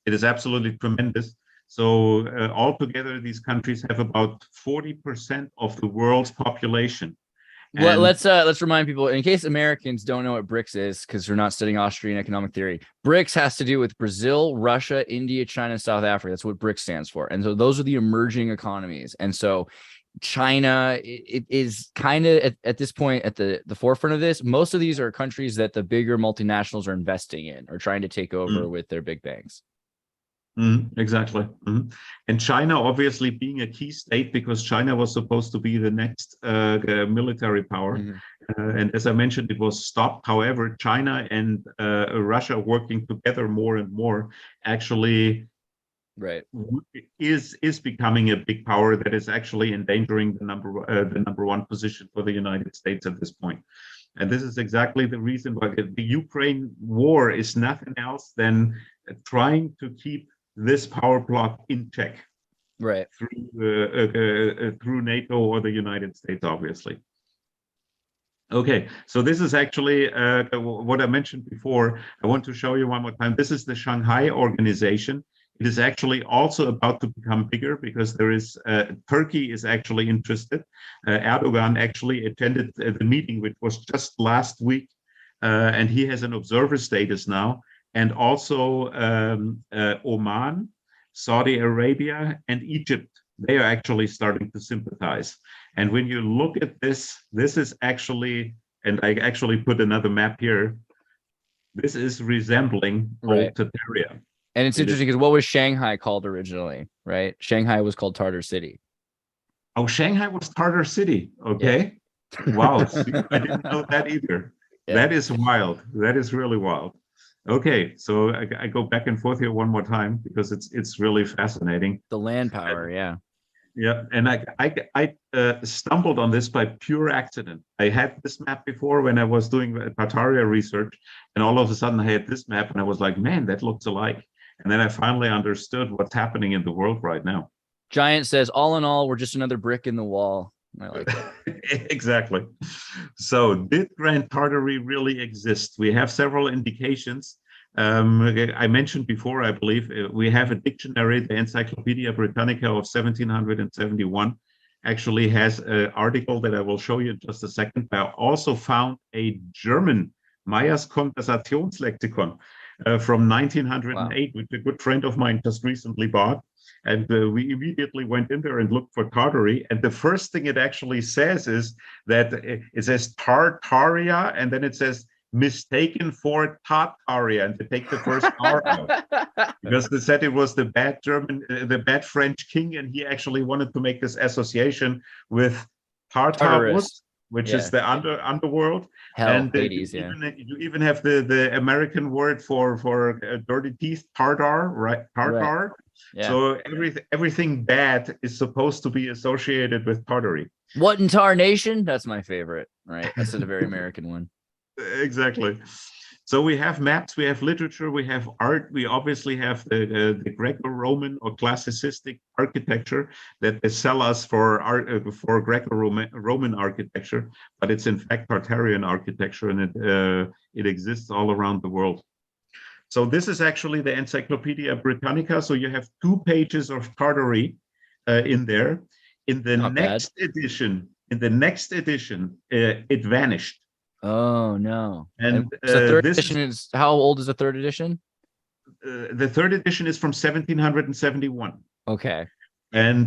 It is absolutely tremendous. So altogether, these countries have about 40% of the world's population. Well, let's remind people, in case Americans don't know what BRICS is, because we're not studying Austrian economic theory. BRICS has to do with Brazil, Russia, India, China, South Africa. That's what BRICS stands for. And so those are the emerging economies. And so China it is kind of at this point at the forefront of this. Most of these are countries that the bigger multinationals are investing in or trying to take over with their big banks. Exactly. And China obviously being a key state, because China was supposed to be the next military power. And as I mentioned, it was stopped. However, China and Russia working together more and more actually is becoming a big power that is actually endangering the number 1 position for the United States at this point. And this is exactly the reason why the Ukraine war is nothing else than trying to keep this power block in check, through NATO or the United States, obviously. Okay, so this is actually what I mentioned before. I want to show you one more time. This is the Shanghai Organization. It is actually also about to become bigger because there is Turkey is actually interested. Erdogan actually attended the meeting, which was just last week, and he has an observer status now. And also Oman, Saudi Arabia, and Egypt, they are actually starting to sympathize. And when you look at this, this is actually, and I actually put another map here, this is resembling old Tartaria. And it's interesting because what was Shanghai called originally, right? Shanghai was called Tartar City. Oh, Shanghai was Tartar City. Okay. Yeah. Wow. See, I didn't know that either. Yeah. That is wild. That is really wild. Okay, so I go back and forth here one more time because it's really fascinating. The land power, Yeah, and I stumbled on this by pure accident. I had this map before when I was doing Tartaria research, and all of a sudden I had this map, and I was like, man, that looks alike. And then I finally understood what's happening in the world right now. Giant says, all in all, we're just another brick in the wall. I like that. Exactly. So did Grand Tartary really exist? We have several indications. I mentioned before, I believe, we have a dictionary, the Encyclopedia Britannica of 1771, actually has an article that I will show you in just a second. I also found a German Meyers Konversationslexikon from 1908, which a good friend of mine just recently bought. And we immediately went in there and looked for Tartary. And the first thing it actually says is that it says Tartaria, and then it says mistaken for Tartaria, and to take the first R out. Because they said it was the bad French king, and he actually wanted to make this association with Tartarus, which is the underworld. Hell, And Hades, yeah. you even have the American word for dirty teeth, tartar, right? Tartar. Right. Yeah. So everything bad is supposed to be associated with Tartary. What in Tarnation? That's my favorite, right? That's a very American one. Exactly. So we have maps, we have literature, we have art. We obviously have the Greco-Roman or classicistic architecture that they sell us for art, for Greco-Roman architecture, but it's in fact Tartarian architecture, and it exists all around the world. So this is actually the Encyclopedia Britannica. So you have 2 pages of Tartary in there. In the next edition, it vanished. Oh no! And so third edition is how old is the third edition? The third edition is from 1771. Okay. And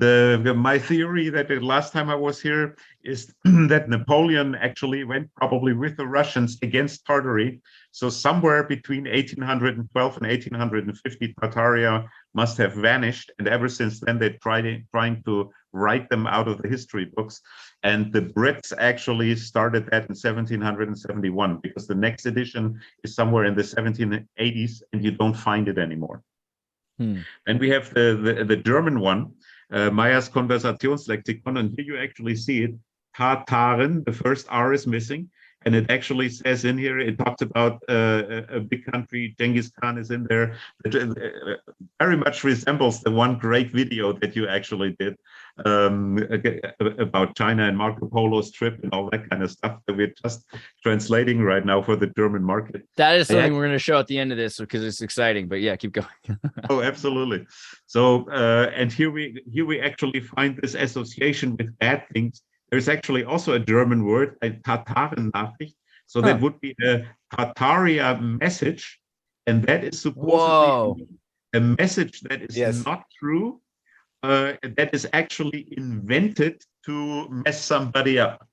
my theory that the last time I was here is that Napoleon actually went probably with the Russians against Tartary. So somewhere between 1812 and 1850, Tartaria must have vanished. And ever since then, they're trying to write them out of the history books. And the Brits actually started that in 1771, because the next edition is somewhere in the 1780s and you don't find it anymore. And we have the German one, Meyers Konversationslexikon, and here you actually see it. Tartaren, the first R is missing, and it actually says in here, it talks about a big country, Genghis Khan is in there. It very much resembles the one great video that you actually did about China and Marco Polo's trip and all that kind of stuff that we're just translating right now for the German market. That is something we're going to show at the end of this because it's exciting, but yeah, keep going. Oh, absolutely. So, and here we actually find this association with bad things. There's actually also a German word, a Tataren-Nachricht. So that would be a Tartaria message, and that is supposedly a message that is not true. That is actually invented to mess somebody up.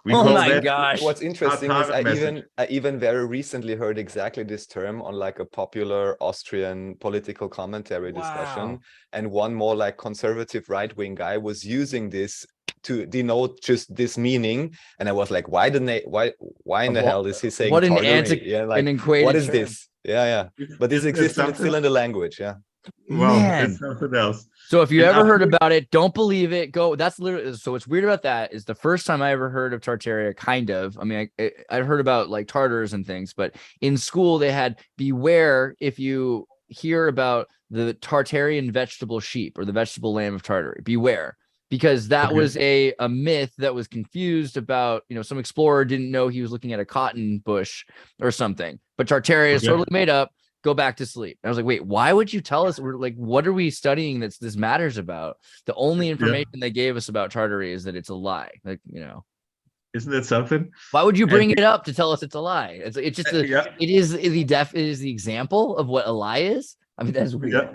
Oh my gosh! What's interesting is I even very recently heard exactly this term on like a popular Austrian political commentary discussion, and one more like conservative right-wing guy was using this to denote just this meaning, and I was like, why in the hell is he saying what an what is this? But this exists and it's still in the language. Well, it's something else. So if you ever heard about it, don't believe it. Go. That's literally. So what's weird about that is the first time I ever heard of Tartaria, kind of. I mean, I heard about like Tartars and things, but in school they had beware if you hear about the Tartarian vegetable sheep or the vegetable lamb of Tartary. Beware. Because that was a myth that was confused about, some explorer didn't know he was looking at a cotton bush or something. But Tartaria is totally made up. Go back to sleep. I was like, wait, why would you tell us? We're like, what are we studying this matters about? The only information they gave us about Tartary is that it's a lie. Like, Isn't that something? Why would you bring it up to tell us it's a lie? It's just it is the example of what a lie is. I mean, that's weird. Yeah.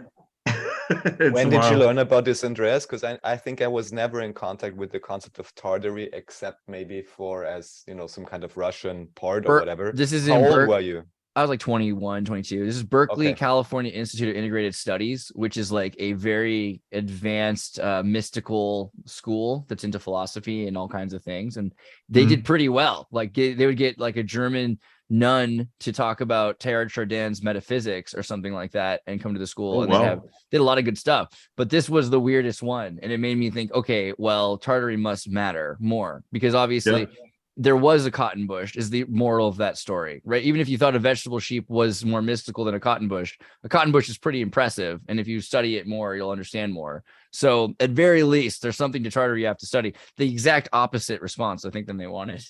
When did you learn about this, Andreas? Because I think I was never in contact with the concept of Tartary, except maybe as some kind of Russian part or whatever. This is How old were you? I was like 21, 22. This is Berkeley, California Institute of Integrated Studies, which is like a very advanced mystical school that's into philosophy and all kinds of things. And they did pretty well. Like they would get like a German nun to talk about Teilhard Chardin's metaphysics or something like that and come to the school. They did a lot of good stuff. But this was the weirdest one. And it made me think, okay, well, Tartary must matter more because obviously there was a cotton bush is the moral of that story, right? Even if you thought a vegetable sheep was more mystical than a cotton bush is pretty impressive. And if you study it more, you'll understand more. So at very least, there's something to Tartary you have to study. The exact opposite response, I think, than they wanted.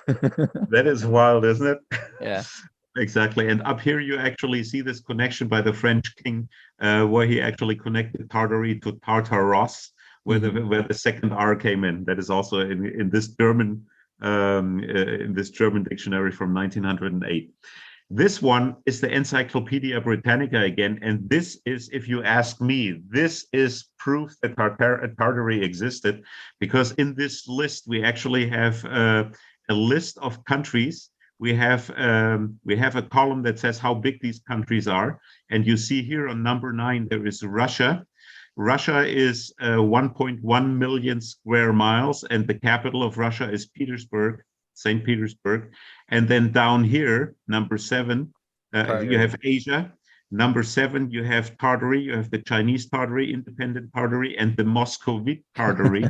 That is wild, isn't it? Yeah. Exactly. And up here, you actually see this connection by the French king, where he actually connected Tartary to Tartaros, where the second R came in. That is also in this German dictionary from 1908. This one is the Encyclopedia Britannica again, and this is, if you ask me, this is proof that Tartary existed, because in this list we actually have a list of countries. We have a column that says how big these countries are, and you see here on number 9 there is Russia. Russia is 1.1 million square miles, and the capital of Russia is Petersburg, St. Petersburg. And then down here, number 7, you have Asia. Number 7, you have Tartary, you have the Chinese Tartary, independent Tartary, and the Muscovite Tartary.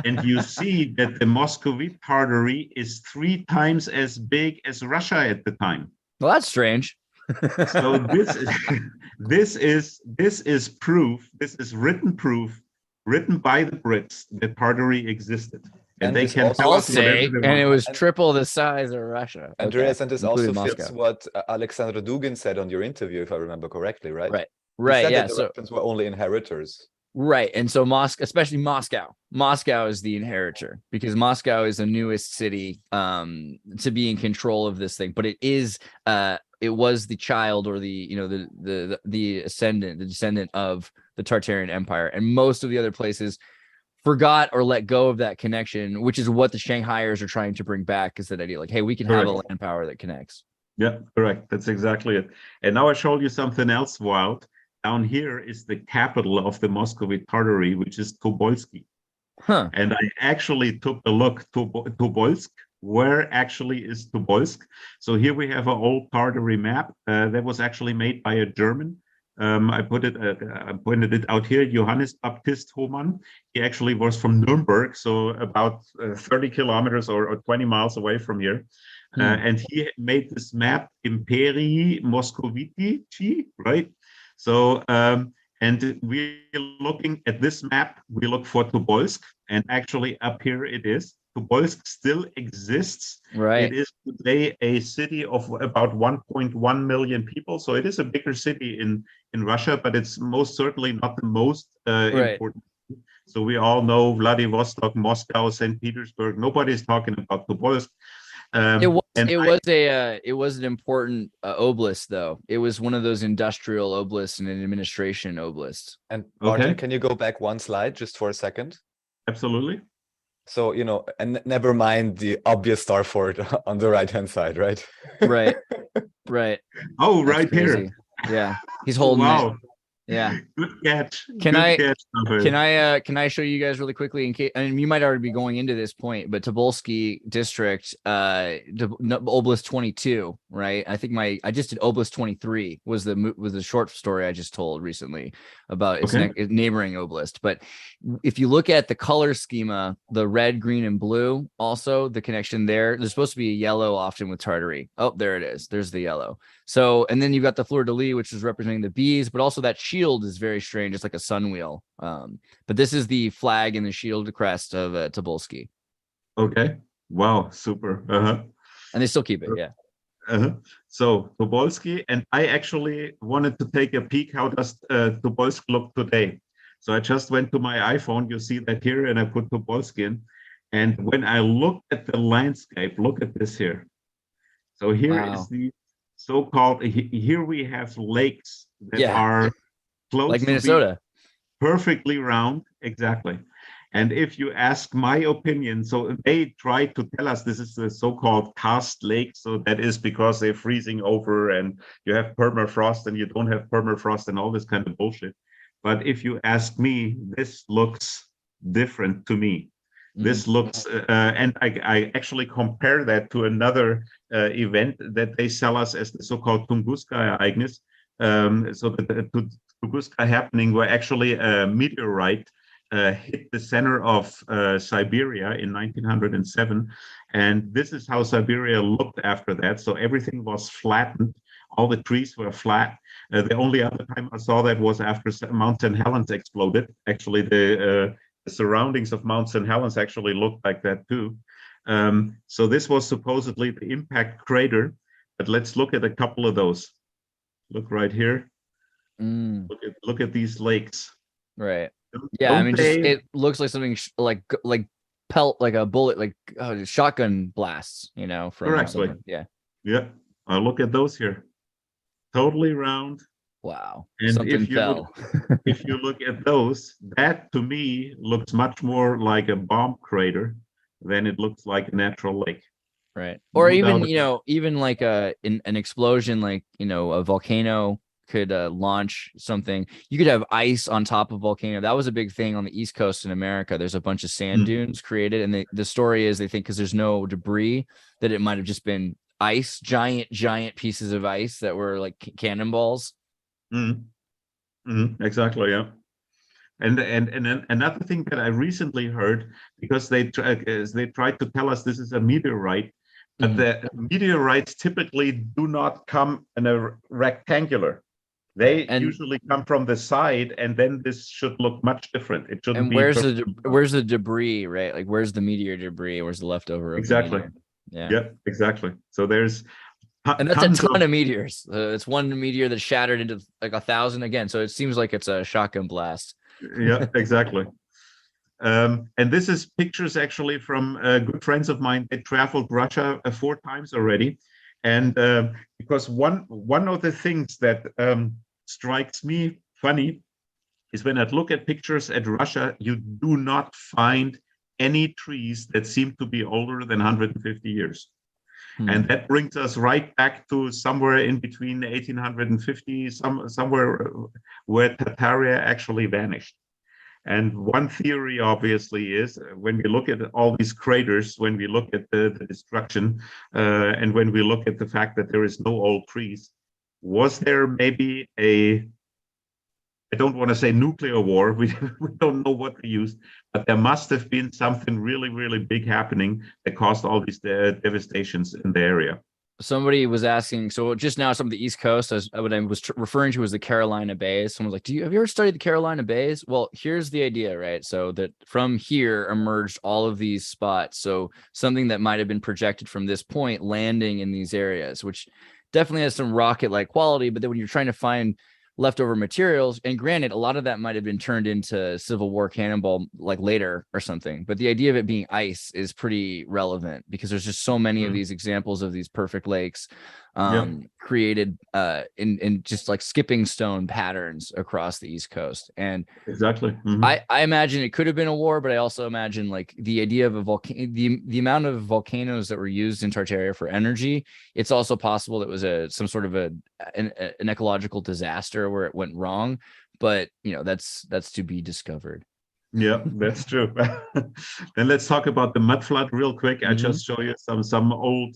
And you see that the Muscovite Tartary is 3 times as big as Russia at the time. Well, that's strange. So this is proof. This is written proof, written by the Brits that Tartary existed, and they can tell us whatever they want. And it was triple the size of Russia. Andreas, and this also including fits Moscow. what Alexander Dugin said on your interview, if I remember correctly, right? Right. He Right. said Yeah. that the So Russians were only inheritors. right. And so Moscow, especially Moscow is the inheritor, because Moscow is the newest city to be in control of this thing. But it was the child, or the descendant of the Tartarian Empire, and most of the other places forgot or let go of that connection, which is what the Shanghaiers are trying to bring back, is that idea, like, hey, we can have a land power that connects. Yeah, correct. That's exactly it. And now I showed you something else wild. Down here is the capital of the Muscovite Tartary, which is Tobolsky. Huh. And I actually took a look to Tobolsk. Where actually is Tobolsk? So here we have an old Tartary map that was actually made by a German. I pointed it out here, Johannes Baptist Hohmann. He actually was from Nuremberg, so about 30 kilometers or 20 miles away from here. And he made this map, Imperii Moscovitici, right? So, and we're looking at this map, we look for Tobolsk, and actually up here it is. Tobolsk still exists. Right. It is today a city of about 1.1 million people. So it is a bigger city in Russia, but it's most certainly not the most important. So we all know Vladivostok, Moscow, St. Petersburg. Nobody's talking about Tobolsk. It was an important oblast, though. It was one of those industrial oblasts and an administration oblast. And Martin, can you go back one slide just for a second? Absolutely. So, and never mind the obvious star fort on the right-hand side, right? Right. Right. Oh, right here. Yeah. He's holding it. Yeah. Good catch. Can I show you guys really quickly, in case, I mean, you might already be going into this point, but Tobolsky district, Oblast 22, right? I think I just did Oblast 23 was the short story I just told recently about its neighboring oblast. But if you look at the color schema, the red, green, and blue, also the connection there's supposed to be a yellow often with Tartary. Oh, there it is. There's the yellow. So, and then you've got the fleur de lis, which is representing the bees, but also that shield is very strange. It's like a sun wheel. But this is the flag and the shield crest of Tobolsky. Okay. Wow. Super. And they still keep it. Yeah. So Tobolsky, and I actually wanted to take a peek. How does Tobolsk look today? So I just went to my iPhone. You see that here, and I put Tobolsk in. And when I look at the landscape, look at this here. So here is the so-called, here we have lakes that are close like Minnesota, perfectly round. Exactly. And if you ask my opinion, so they try to tell us this is the so-called karst lake. So that is because they're freezing over and you have permafrost and you don't have permafrost and all this kind of bullshit. But if you ask me, this looks different to me. This looks, and I actually compare that to another event that they sell us as the so-called Tunguska-Ereignis. So the Tunguska happening where actually a meteorite hit the center of Siberia in 1907. And this is how Siberia looked after that. So everything was flattened. All the trees were flat. The only other time I saw that was after Mount St. Helens exploded. Actually, the surroundings of Mount St. Helens actually looked like that too. So this was supposedly the impact crater, but let's look at a couple of those. Look right here. Look at these lakes. Right. Yeah, I mean, it looks like something like pelt, like a bullet, like shotgun blasts, from correctly. Yeah. I look at those here. Totally round. Wow. And something fell. If you look at those, that to me looks much more like a bomb crater than it looks like a natural lake. Right. Or even, even like an explosion, like, a volcano could launch something. You could have ice on top of volcano. That was a big thing on the East Coast in America. There's a bunch of sand dunes created, and the story is they think because there's no debris that it might have just been ice, giant pieces of ice that were like cannonballs. Exactly, yeah. And then another thing that I recently heard, because they tried to tell us this is a meteorite, but the meteorites typically do not come in a rectangular. They usually come from the side, and then this should look much different. It shouldn't and be. Where's the debris, right? Like where's the meteor debris? Where's the leftover? Exactly. Yeah, exactly. So there's. And that's a ton of meteors. It's one meteor that shattered into like 1,000 again. So it seems like it's a shotgun blast. Yeah, exactly. And this is pictures actually from good friends of mine. They traveled Russia 4 times already. And because one of the things that strikes me funny is when I look at pictures at Russia, you do not find any trees that seem to be older than 150 years. And that brings us right back to somewhere in between 1850, somewhere where Tartaria actually vanished. And one theory, obviously, is when we look at all these craters, when we look at the destruction, and when we look at the fact that there is no old trees, was there maybe I don't want to say nuclear war, we don't know what they used, but there must have been something really, really big happening that caused all these devastations in the area. Somebody was asking, so just now some of the East Coast, what I was referring to was the Carolina Bays. Someone was like, have you ever studied the Carolina Bays? Well, here's the idea, right? So that from here emerged all of these spots. So something that might have been projected from this point landing in these areas, which definitely has some rocket-like quality. But then when you're trying to find leftover materials, and granted, a lot of that might have been turned into Civil War cannonball like later or something, but the idea of it being ice is pretty relevant because there's just so many of these examples of these perfect lakes created in just like skipping stone patterns across the East Coast. And exactly, I imagine it could have been a war, but I also imagine like the idea of a volcano, the amount of volcanoes that were used in Tartaria for energy. It's also possible it was some sort of an ecological disaster where it went wrong, but that's to be discovered. Yeah, that's true. Then let's talk about the mud flood real quick. I just show you some old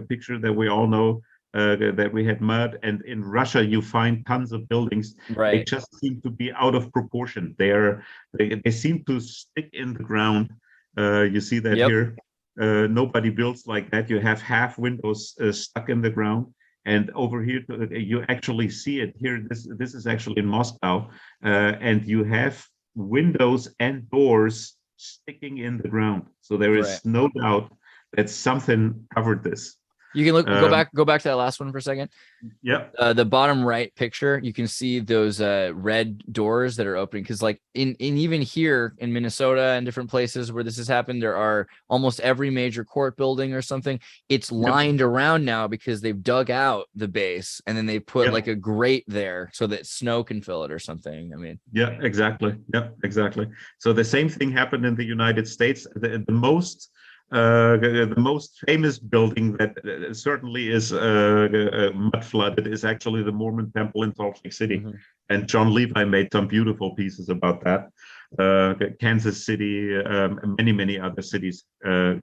picture that we all know. That we had mud, and in Russia you find tons of buildings. Right. They just seem to be out of proportion. They seem to stick in the ground. You see that here. Nobody builds like that. You have half windows stuck in the ground, and over here you actually see it here. This is actually in Moscow, and you have windows and doors sticking in the ground. So there is no doubt that something covered this. You can go back to that last one for a second. Yeah. The bottom right picture, you can see those red doors that are opening, because like in even here in Minnesota and different places where this has happened, there are almost every major court building or something. It's lined around now because they've dug out the base and then they put like a grate there so that snow can fill it or something. I mean, yeah, exactly. Yeah, exactly. So the same thing happened in the United States. The most famous building that certainly is mud flooded is actually the Mormon Temple in Salt Lake City. And John Levi made some beautiful pieces about that. Kansas City, many other cities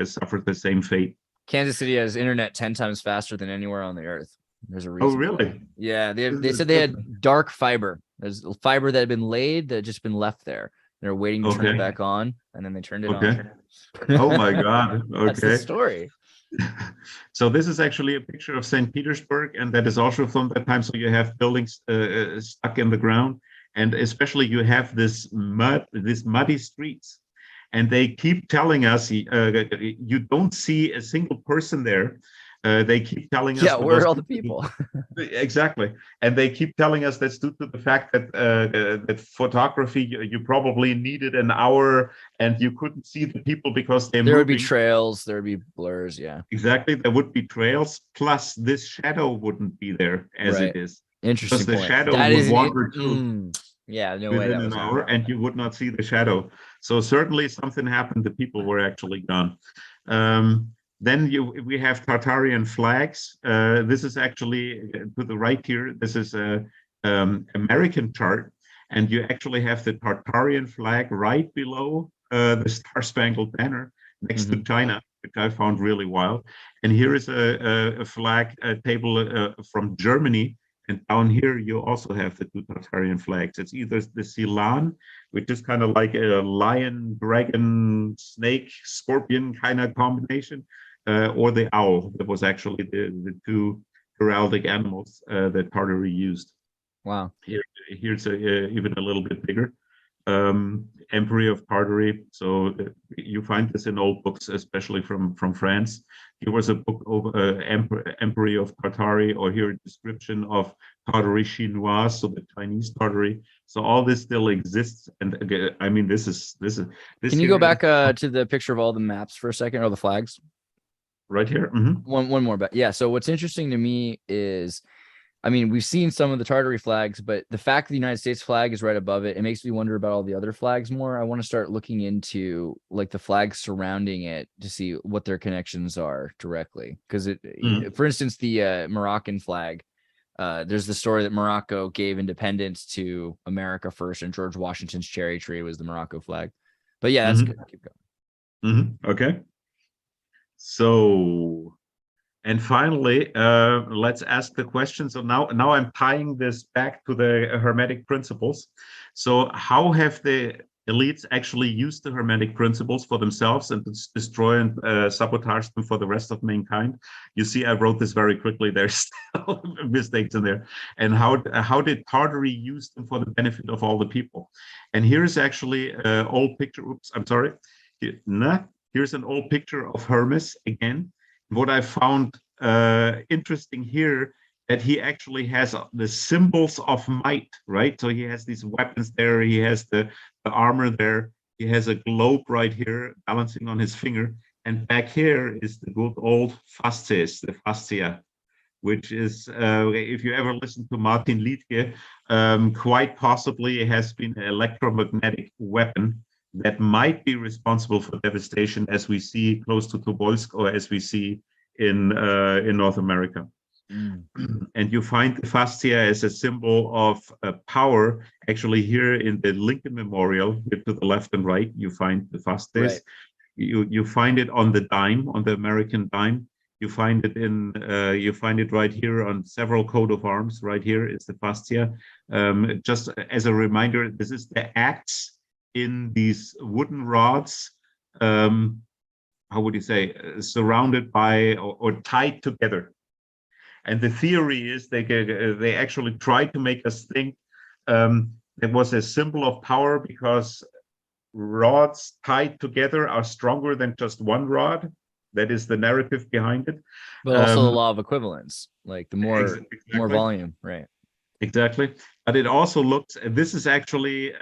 suffered the same fate. Kansas City has internet 10 times faster than anywhere on the earth. There's a reason. Oh, really? Yeah, they said they had dark fiber. There's fiber that had been laid that had just been left there. They're waiting to turn it back on, and then they turned it on. Oh my God. Okay. That's the story. So this is actually a picture of St. Petersburg, and that is also from that time. So you have buildings stuck in the ground, and especially you have these muddy streets, and they keep telling us you don't see a single person there. They keep telling us, where are all the people? Exactly, and they keep telling us that's due to the fact that that photography you probably needed an hour and you couldn't see the people because there would be trails, there would be blurs. Yeah, exactly. There would be trails, plus this shadow wouldn't be there as it is. Interesting. Because the shadow would wander through. Yeah, no way. Within an hour, and you would not see the shadow. So certainly something happened. The people were actually gone. Then we have Tartarian flags. This is actually to the right here. This is American chart, and you actually have the Tartarian flag right below the Star Spangled Banner next to China, which I found really wild. And here is a flag table from Germany. And down here, you also have the two Tartarian flags. It's either the Silan, which is kind of like a lion, dragon, snake, scorpion kind of combination, or the owl. That was actually the two heraldic animals that Tartary used. Wow. Here's even a little bit bigger. Emperor of Tartary. So you find this in old books, especially from France. Here was a book of Emperor of Tartary, or here a description of Tartary Chinois, so the Chinese Tartary. So all this still exists, and again, I mean, this. Can you go back to the picture of all the maps for a second, or the flags? Right here. One more, but yeah. So what's interesting to me is, I mean, we've seen some of the Tartary flags, but the fact that the United States flag is right above it, it makes me wonder about all the other flags more. I want to start looking into like the flags surrounding it to see what their connections are directly. Because for instance, the Moroccan flag, there's the story that Morocco gave independence to America first, and George Washington's cherry tree was the Morocco flag. But yeah, that's good. Keep going. Okay. So. And finally, let's ask the question. So now I'm tying this back to the Hermetic principles. So how have the elites actually used the Hermetic principles for themselves and to destroy and sabotage them for the rest of mankind? You see, I wrote this very quickly. There's still mistakes in there. And how did Tartary use them for the benefit of all the people? And here's actually an old picture. Oops, I'm sorry. Here's an old picture of Hermes again. What I found interesting here, that he actually has the symbols of might, right? So he has these weapons there, he has the armor there, he has a globe right here balancing on his finger, and back here is the good old fasces, the fascia, which is, if you ever listen to Martin Liedtke, quite possibly it has been an electromagnetic weapon that might be responsible for devastation, as we see close to Tobolsk, or as we see in North America. And you find the fascia as a symbol of power. Actually, here in the Lincoln Memorial, here to the left and right, you find the fasces. Right. You find it on the dime, on the American dime. You find it right here on several coat of arms. Right here is the fascia. Just as a reminder, this is the axe in these wooden rods, how would you say, surrounded by or tied together. And the theory is they actually tried to make us think it was a symbol of power because rods tied together are stronger than just one rod. That is the narrative behind it. But also the law of equivalence, like the more volume, right? Exactly. But it also looks, this is actually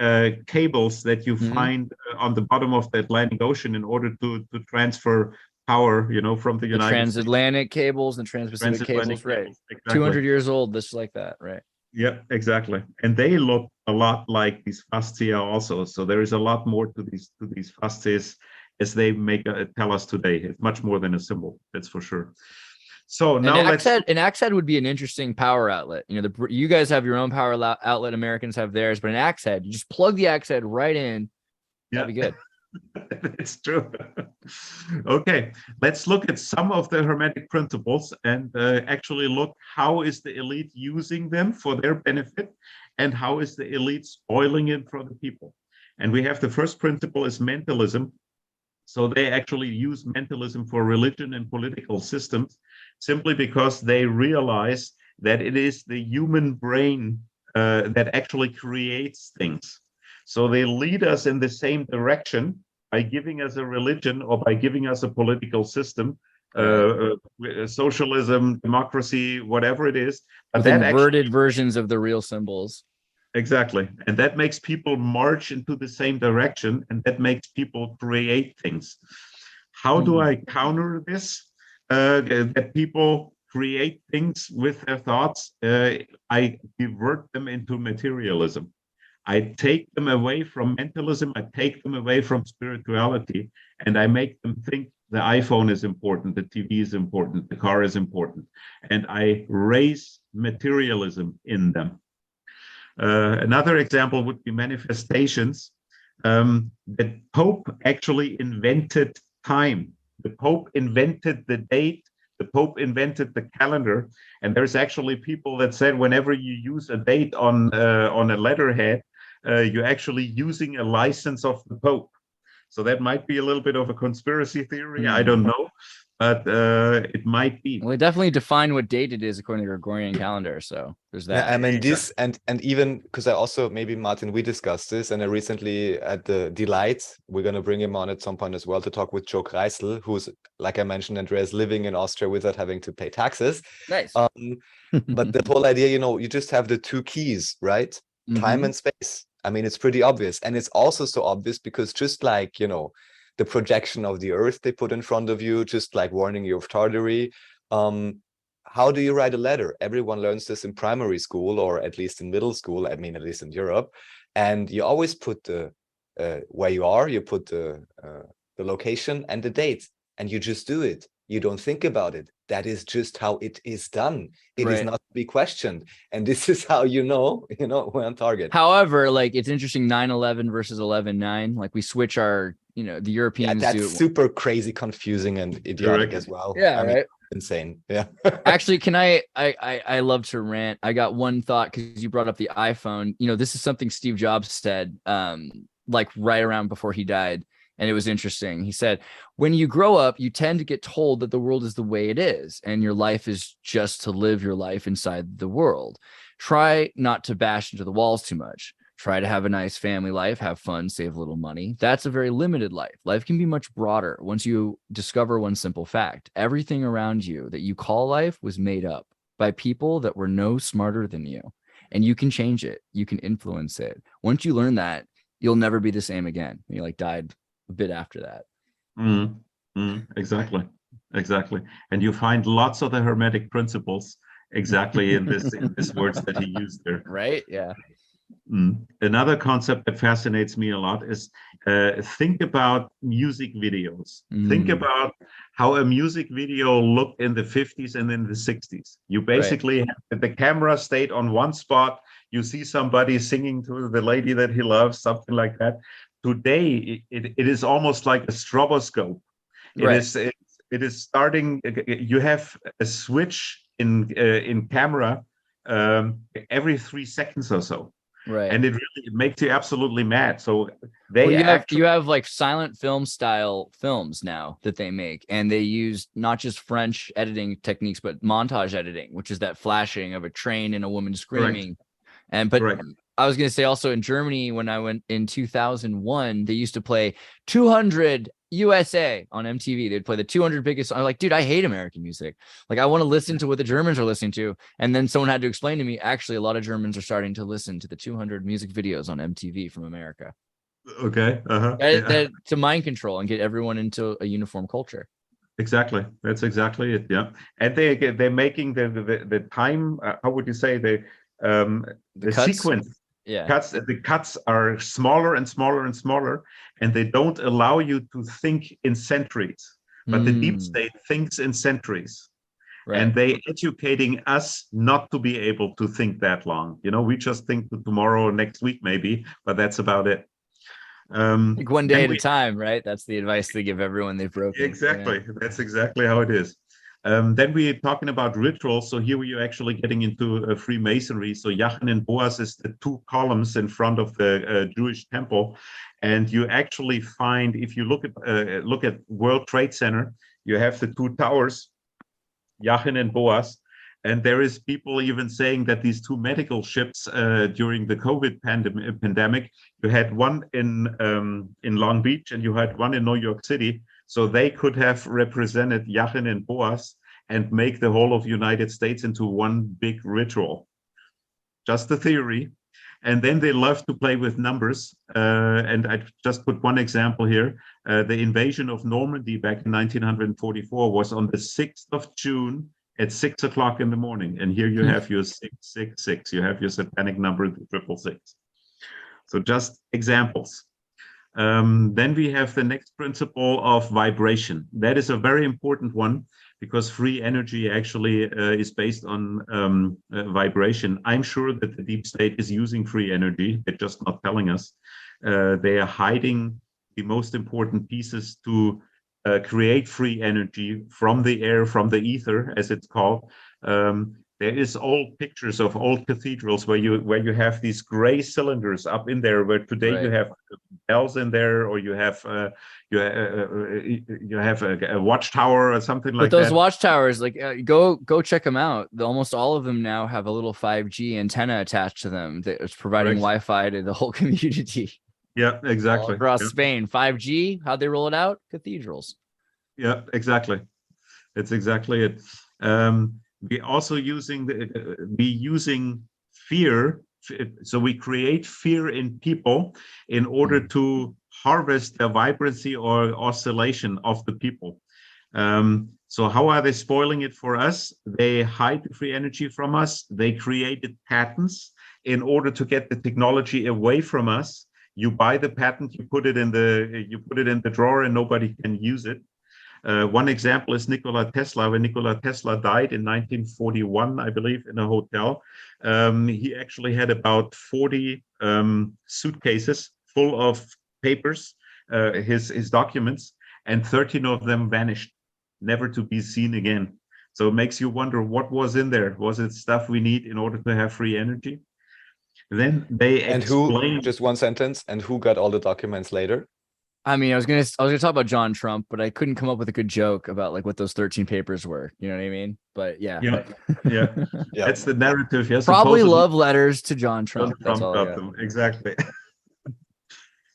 cables that you find on the bottom of the Atlantic Ocean in order to transfer power, you know, from the United States. Transatlantic cables and Trans-Pacific cables, right? Exactly. 200 years old, just like that, right? Yeah, exactly. And they look a lot like these fascia also. So there is a lot more to these fasces as they tell us today. It's much more than a symbol, that's for sure. So now an axe head would be an interesting power outlet. You know, you guys have your own power outlet, Americans have theirs, but an axe head, you just plug the axe head right in. That'd be good. It's true. Okay, let's look at some of the Hermetic principles and actually look how is the elite using them for their benefit and how is the elite spoiling it for the people. And we have the first principle is mentalism. So they actually use mentalism for religion and political systems simply because they realize that it is the human brain that actually creates things. So they lead us in the same direction by giving us a religion or by giving us a political system, socialism, democracy, whatever it is. With inverted versions of the real symbols. Exactly. And that makes people march into the same direction, and that makes people create things. How do I counter this? That people create things with their thoughts? I divert them into materialism. I take them away from mentalism, I take them away from spirituality, and I make them think the iPhone is important, the TV is important, the car is important, and I raise materialism in them. Another example would be manifestations. The Pope actually invented time. The Pope invented the date. The Pope invented the calendar. And there's actually people that said whenever you use a date on a letterhead, you're actually using a license of the Pope. So that might be a little bit of a conspiracy theory. I don't know, but it might be. Well, they definitely define what date it is according to the Gregorian calendar. So there's that. Yeah, I mean this, and even because I also, maybe Martin, we discussed this, and I recently at the Delight, we're gonna bring him on at some point as well to talk with Joe Kreisel, who's, like I mentioned, Andreas, living in Austria without having to pay taxes. Nice. But the whole idea, you just have the two keys, right? Time and space. I mean, it's pretty obvious, and it's also so obvious because just like the projection of the Earth they put in front of you, just like warning you of Tartary. How do you write a letter? Everyone learns this in primary school, or at least in middle school. I mean, at least in Europe. And you always put the where you are, you put the location and the date, and you just do it. You don't think about it. That is just how it is done. It is not to be questioned. And this is how we're on target. However, like, it's interesting, 9/11 versus 11/9. Like, we switch our, the Europeans that's super crazy, confusing, and idiotic as well. Yeah, right. Insane. Yeah. Actually, can I love to rant. I got one thought because you brought up the iPhone. This is something Steve Jobs said, like right around before he died. And it was interesting. He said, when you grow up, you tend to get told that the world is the way it is, and your life is just to live your life inside the world. Try not to bash into the walls too much. Try to have a nice family life, have fun, save a little money. That's a very limited life. Life can be much broader once you discover one simple fact. Everything around you that you call life was made up by people that were no smarter than you. And you can change it. You can influence it. Once you learn that, you'll never be the same again. You died a bit after that. Exactly. And you find lots of the Hermetic principles exactly in this words that he used there. Right? Yeah. Another concept that fascinates me a lot is think about music videos. Think about how a music video looked in the 50s and in the 60s. You basically have the camera stayed on one spot. You see somebody singing to the lady that he loves, something like that. Today, it is almost like a stroboscope. It is starting. You have a switch in camera every 3 seconds or so. Right. And it makes you absolutely mad. So you have like silent film style films now that they make, and they use not just French editing techniques, but montage editing, which is that flashing of a train and a woman screaming. But I was going to say also in Germany, when I went in 2001, they used to play 200 USA on MTV. They'd play the 200 biggest. I'm like, dude, I hate American music. Like, I want to listen to what the Germans are listening to. And then someone had to explain to me, actually, a lot of Germans are starting to listen to the 200 music videos on MTV from America. Okay. To mind control and get everyone into a uniform culture. Exactly. That's exactly it. Yeah. And they're making the time. How would you say the sequence? Yeah. The cuts are smaller and smaller and smaller, and they don't allow you to think in centuries. But the deep state thinks in centuries. And they educating us not to be able to think that long. We just think tomorrow, next week, maybe, but that's about it. Like one day at a time, right? That's the advice they give everyone they've broken. Exactly. Yeah. That's exactly how it is. Then we're talking about rituals. So here we're actually getting into Freemasonry. So Jachin and Boaz is the 2 columns in front of the Jewish temple. And you actually find, if you look at World Trade Center, you have the 2 towers, Jachin and Boaz. And there is people even saying that these 2 medical ships during the COVID pandemic, you had one in Long Beach and you had one in New York City. So they could have represented Jachin and Boaz and make the whole of United States into one big ritual. Just a theory. And then they love to play with numbers. And I just put one example here. The invasion of Normandy back in 1944 was on the 6th of June at 6 o'clock in the morning. And here you have your 666. You have your satanic number, 666. So just examples. Then we have the next principle of vibration. That is a very important one because free energy actually is based on vibration. I'm sure that the deep state is using free energy. They're just not telling us. They are hiding the most important pieces to create free energy from the air, from the ether, as it's called. There is old pictures of old cathedrals where you have these gray cylinders up in there, where today you have bells in there, or you have a watchtower or something like that. But those watchtowers, like go check them out. Almost all of them now have a little 5G antenna attached to them that's providing Wi-Fi to the whole community. Yeah, exactly. All across Spain, 5G. How'd they roll it out? Cathedrals. Yeah, exactly. That's exactly it. We also using fear. So we create fear in people in order to harvest the vibrancy or oscillation of the people. So how are they spoiling it for us? They hide the free energy from us. They created patents in order to get the technology away from us. You buy the patent, you put it in the drawer, and nobody can use it. One example is Nikola Tesla. When Nikola Tesla died in 1941, I believe, in a hotel, he actually had about 40 suitcases full of papers, his documents, and 13 of them vanished, never to be seen again. So it makes you wonder what was in there. Was it stuff we need in order to have free energy? Then they explain. Just one sentence, and who got all the documents later? I mean, I was gonna talk about John Trump, but I couldn't come up with a good joke about like what those 13 papers were. You know what I mean? But yeah. That's the narrative. Yes, probably love letters to John Trump. That's all got them. Exactly.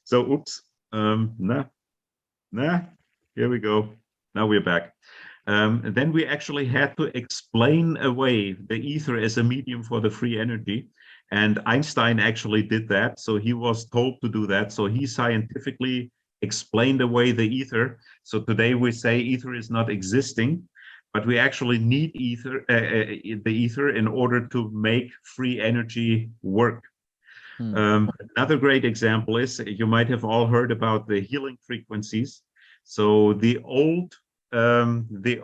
So, oops. Nah. Here we go. Now we're back. And then we actually had to explain away the ether as a medium for the free energy. And Einstein actually did that. So he was told to do that. So he scientifically explained away the ether. So today we say ether is not existing, but we actually need the ether in order to make free energy work. Another great example is, you might have all heard about the healing frequencies. So the old Kammerton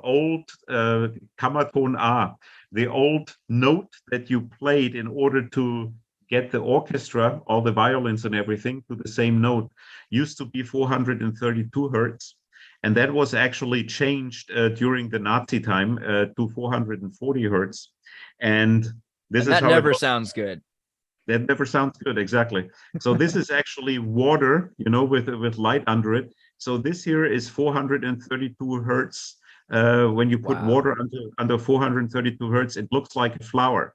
A, the old note that you played in order to get the orchestra, all the violins and everything, to the same note, used to be 432 hertz. And that was actually changed during the Nazi time to 440 hertz. And that never sounds good. That never sounds good, exactly. So this is actually water, with light under it. So this here is 432 hertz. When you put water under 432 hertz, it looks like a flower.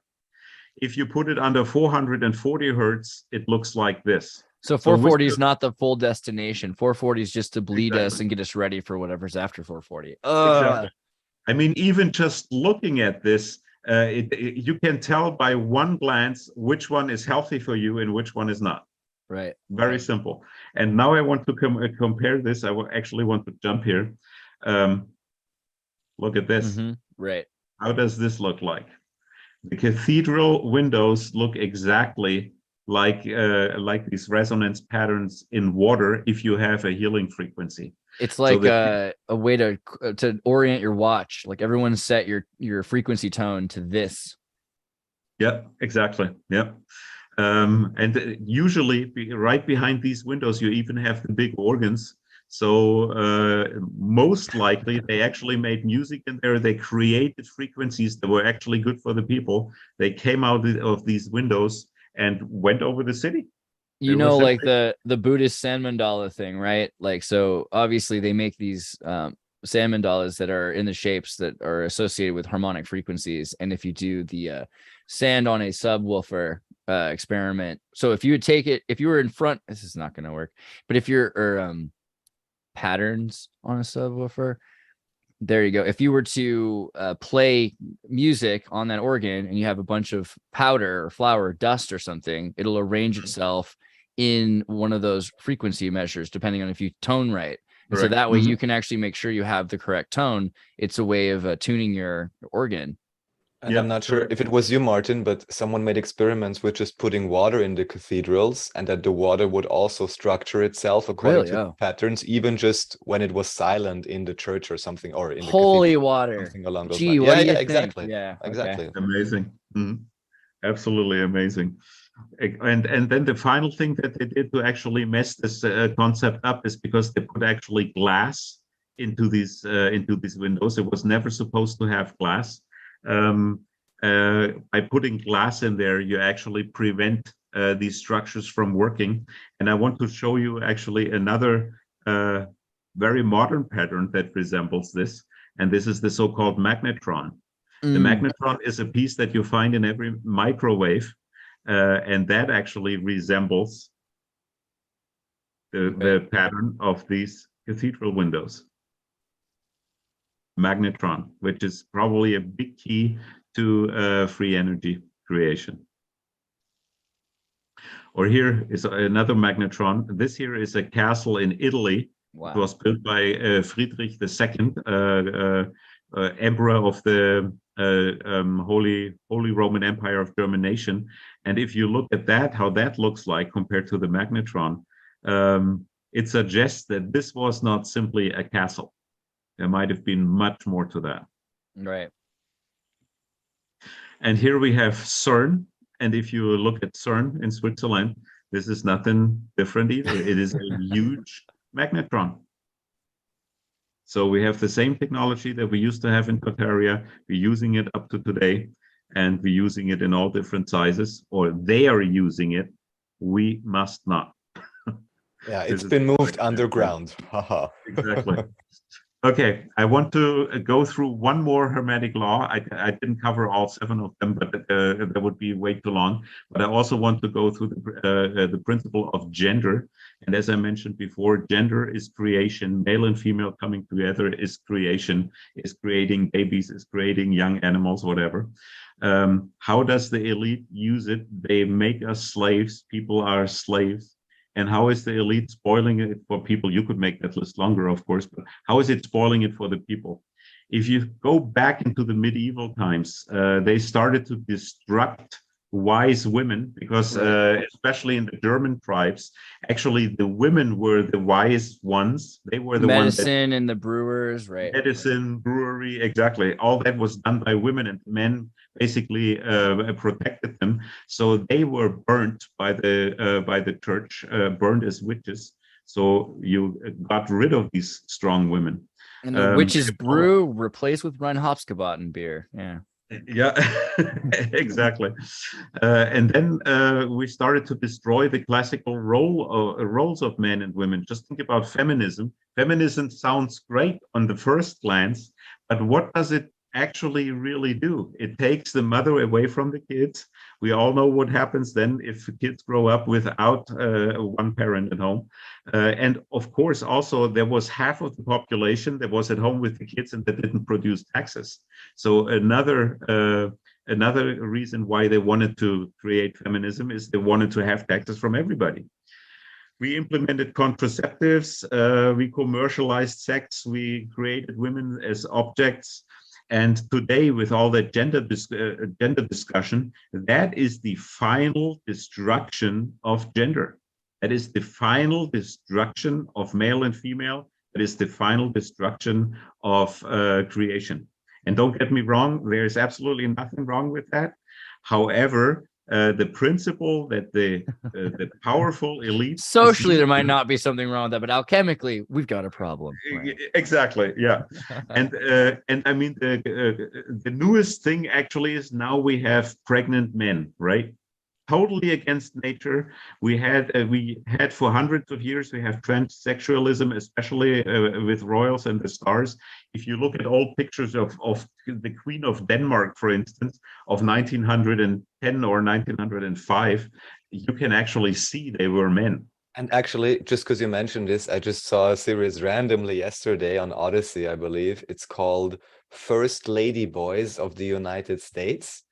If you put it under 440 hertz, it looks like this. So 440 is not the full destination. 440 is just to bleed us and get us ready for whatever's after 440. Exactly. I mean, even just looking at this, you can tell by one glance which one is healthy for you and which one is not. Right. Very simple. And now I want to compare this. I actually want to jump here. Look at this. Right. How does this look like? The cathedral windows look exactly like these resonance patterns in water if you have a healing frequency. It's like a way to orient your watch. Like everyone set your frequency tone to this. Yeah, exactly. Yeah. And usually right behind these windows, you even have the big organs. So most likely they actually made music in there. They created frequencies that were actually good for the people. They came out of these windows and went over the city. Like the Buddhist sand mandala thing, right? Like, so obviously they make these sand mandalas that are in the shapes that are associated with harmonic frequencies. And if you do the sand on a subwoofer experiment, so if you would take it, if you were in front, this is not going to work, but if you're patterns on a subwoofer, there you go. If you were to play music on that organ and you have a bunch of powder or flour or dust or something, it'll arrange itself in one of those frequency measures depending on if you tone right. And so that way you can actually make sure you have the correct tone. It's a way of tuning your organ. And Yeah, I'm not sure if it was you, Martin, but someone made experiments with just putting water in the cathedrals, and that the water would also structure itself according Really? to Oh. patterns, even just when it was silent in the church or something, or in the Holy cathedral, water. something along those Gee, lines. what Yeah, do you yeah, think? exactly. Yeah. Okay. Exactly. amazing. Mhm. Absolutely amazing. And then the final thing that they did to actually mess this concept up is because they put actually glass into these windows. It was never supposed to have glass. By putting glass in there, you actually prevent these structures from working. And I want to show you actually another very modern pattern that resembles this. And this is the so-called magnetron. The magnetron is a piece that you find in every microwave, and that actually resembles the pattern of these cathedral windows. Magnetron, which is probably a big key to free energy creation. Or here is another magnetron. This here is a castle in Italy. Wow. It was built by Friedrich II, emperor of the Holy Roman Empire of German nation. And if you look at that, how that looks like compared to the magnetron, it suggests that this was not simply a castle. There might have been much more to that. Right. And here we have CERN. And if you look at CERN in Switzerland, this is nothing different either. It is a huge magnetron. So we have the same technology that we used to have in Tartaria. We're using it up to today, and we're using it in all different sizes, or they are using it. We must not. Yeah, it's been moved underground. Haha. Exactly. Okay, I want to go through one more Hermetic law. I didn't cover all 7 of them, but that would be way too long. But I also want to go through the principle of gender. And as I mentioned before, gender is creation. Male and female coming together is creation, is creating babies, is creating young animals, whatever. How does the elite use it? They make us slaves. People are slaves. And how is the elite spoiling it for people? You could make that list longer, of course, but how is it spoiling it for the people? If you go back into the medieval times, they started to destruct wise women because, especially in the German tribes, actually the women were the wise ones. They were the ones that medicine and the brewers, right? Medicine, brewery, exactly. All that was done by women, and men basically protected them. So they were burnt by the church, burned as witches. So you got rid of these strong women. And the witches brew replaced with Reinhopskabaten beer. Yeah. Yeah, exactly. And then we started to destroy the classical roles of men and women. Just think about feminism. Feminism sounds great on the first glance, but what does it actually really do? It takes the mother away from the kids. We all know what happens then if kids grow up without one parent at home. And of course, also there was half of the population that was at home with the kids and that didn't produce taxes. So another reason why they wanted to create feminism is they wanted to have taxes from everybody. We implemented contraceptives, we commercialized sex, we created women as objects. And today, with all that gender discussion, that is the final destruction of gender. That is the final destruction of male and female. That is the final destruction of creation. And don't get me wrong, there is absolutely nothing wrong with that. However, the principle that the powerful elite socially there might not be something wrong with that, but alchemically we've got a problem. Right? Exactly, yeah. And I mean the newest thing actually is now we have pregnant men, right? Totally against nature. We had for hundreds of years, we have transsexualism, especially with royals and the stars. If you look at old pictures of the Queen of Denmark, for instance, of 1910 or 1905, you can actually see they were men. And actually, just because you mentioned this, I just saw a series randomly yesterday on Odyssey, I believe. It's called First Lady Boys of the United States.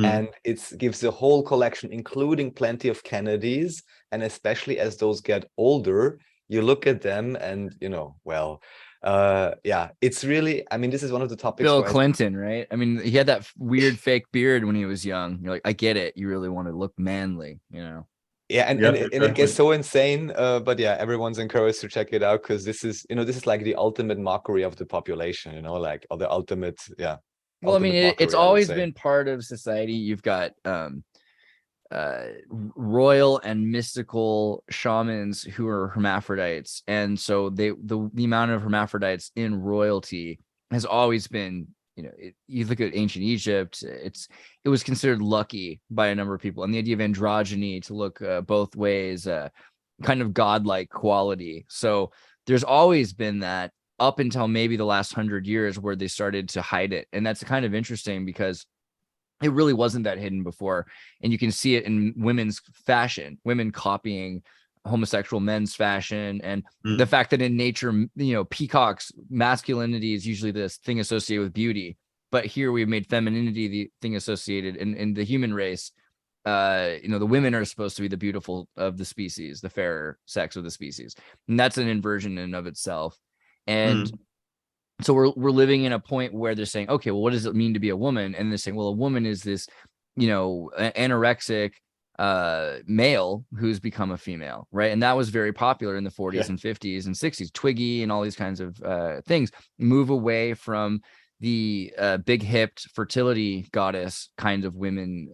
And it gives a whole collection, including plenty of Kennedys. And especially as those get older, you look at them and, you know, well, Yeah, it's really, I mean, this is one of the topics Bill where Clinton, right? I mean, he had that weird fake beard when he was young. You're like, I get it. You really want to look manly, you know? yeah, and, Yeah, and it gets so insane. But yeah, everyone's encouraged to check it out because this is, this is like the ultimate mockery of the population, like, or the ultimate, yeah. Well, I mean, ultimate it's mockery, I would always say. been part of society. You've got royal and mystical shamans who are hermaphrodites, and so the amount of hermaphrodites in royalty has always been, you look at ancient Egypt, it was considered lucky by a number of people, and the idea of androgyny, to look both ways, kind of godlike quality. So there's always been that up until maybe the last 100 years where they started to hide it, and that's kind of interesting because it really wasn't that hidden before. And you can see it in women's fashion, women copying homosexual men's fashion, and the fact that in nature, peacocks, masculinity is usually this thing associated with beauty, but here we've made femininity the thing associated in the human race. The women are supposed to be the beautiful of the species, the fairer sex of the species, and that's an inversion in and of itself. And so we're living in a point where they're saying, okay, well, what does it mean to be a woman? And they're saying, well, a woman is this, anorexic male who's become a female, right? And that was very popular in the 40s and 50s and 60s. Twiggy and all these kinds of things move away from the big-hipped fertility goddess kind of women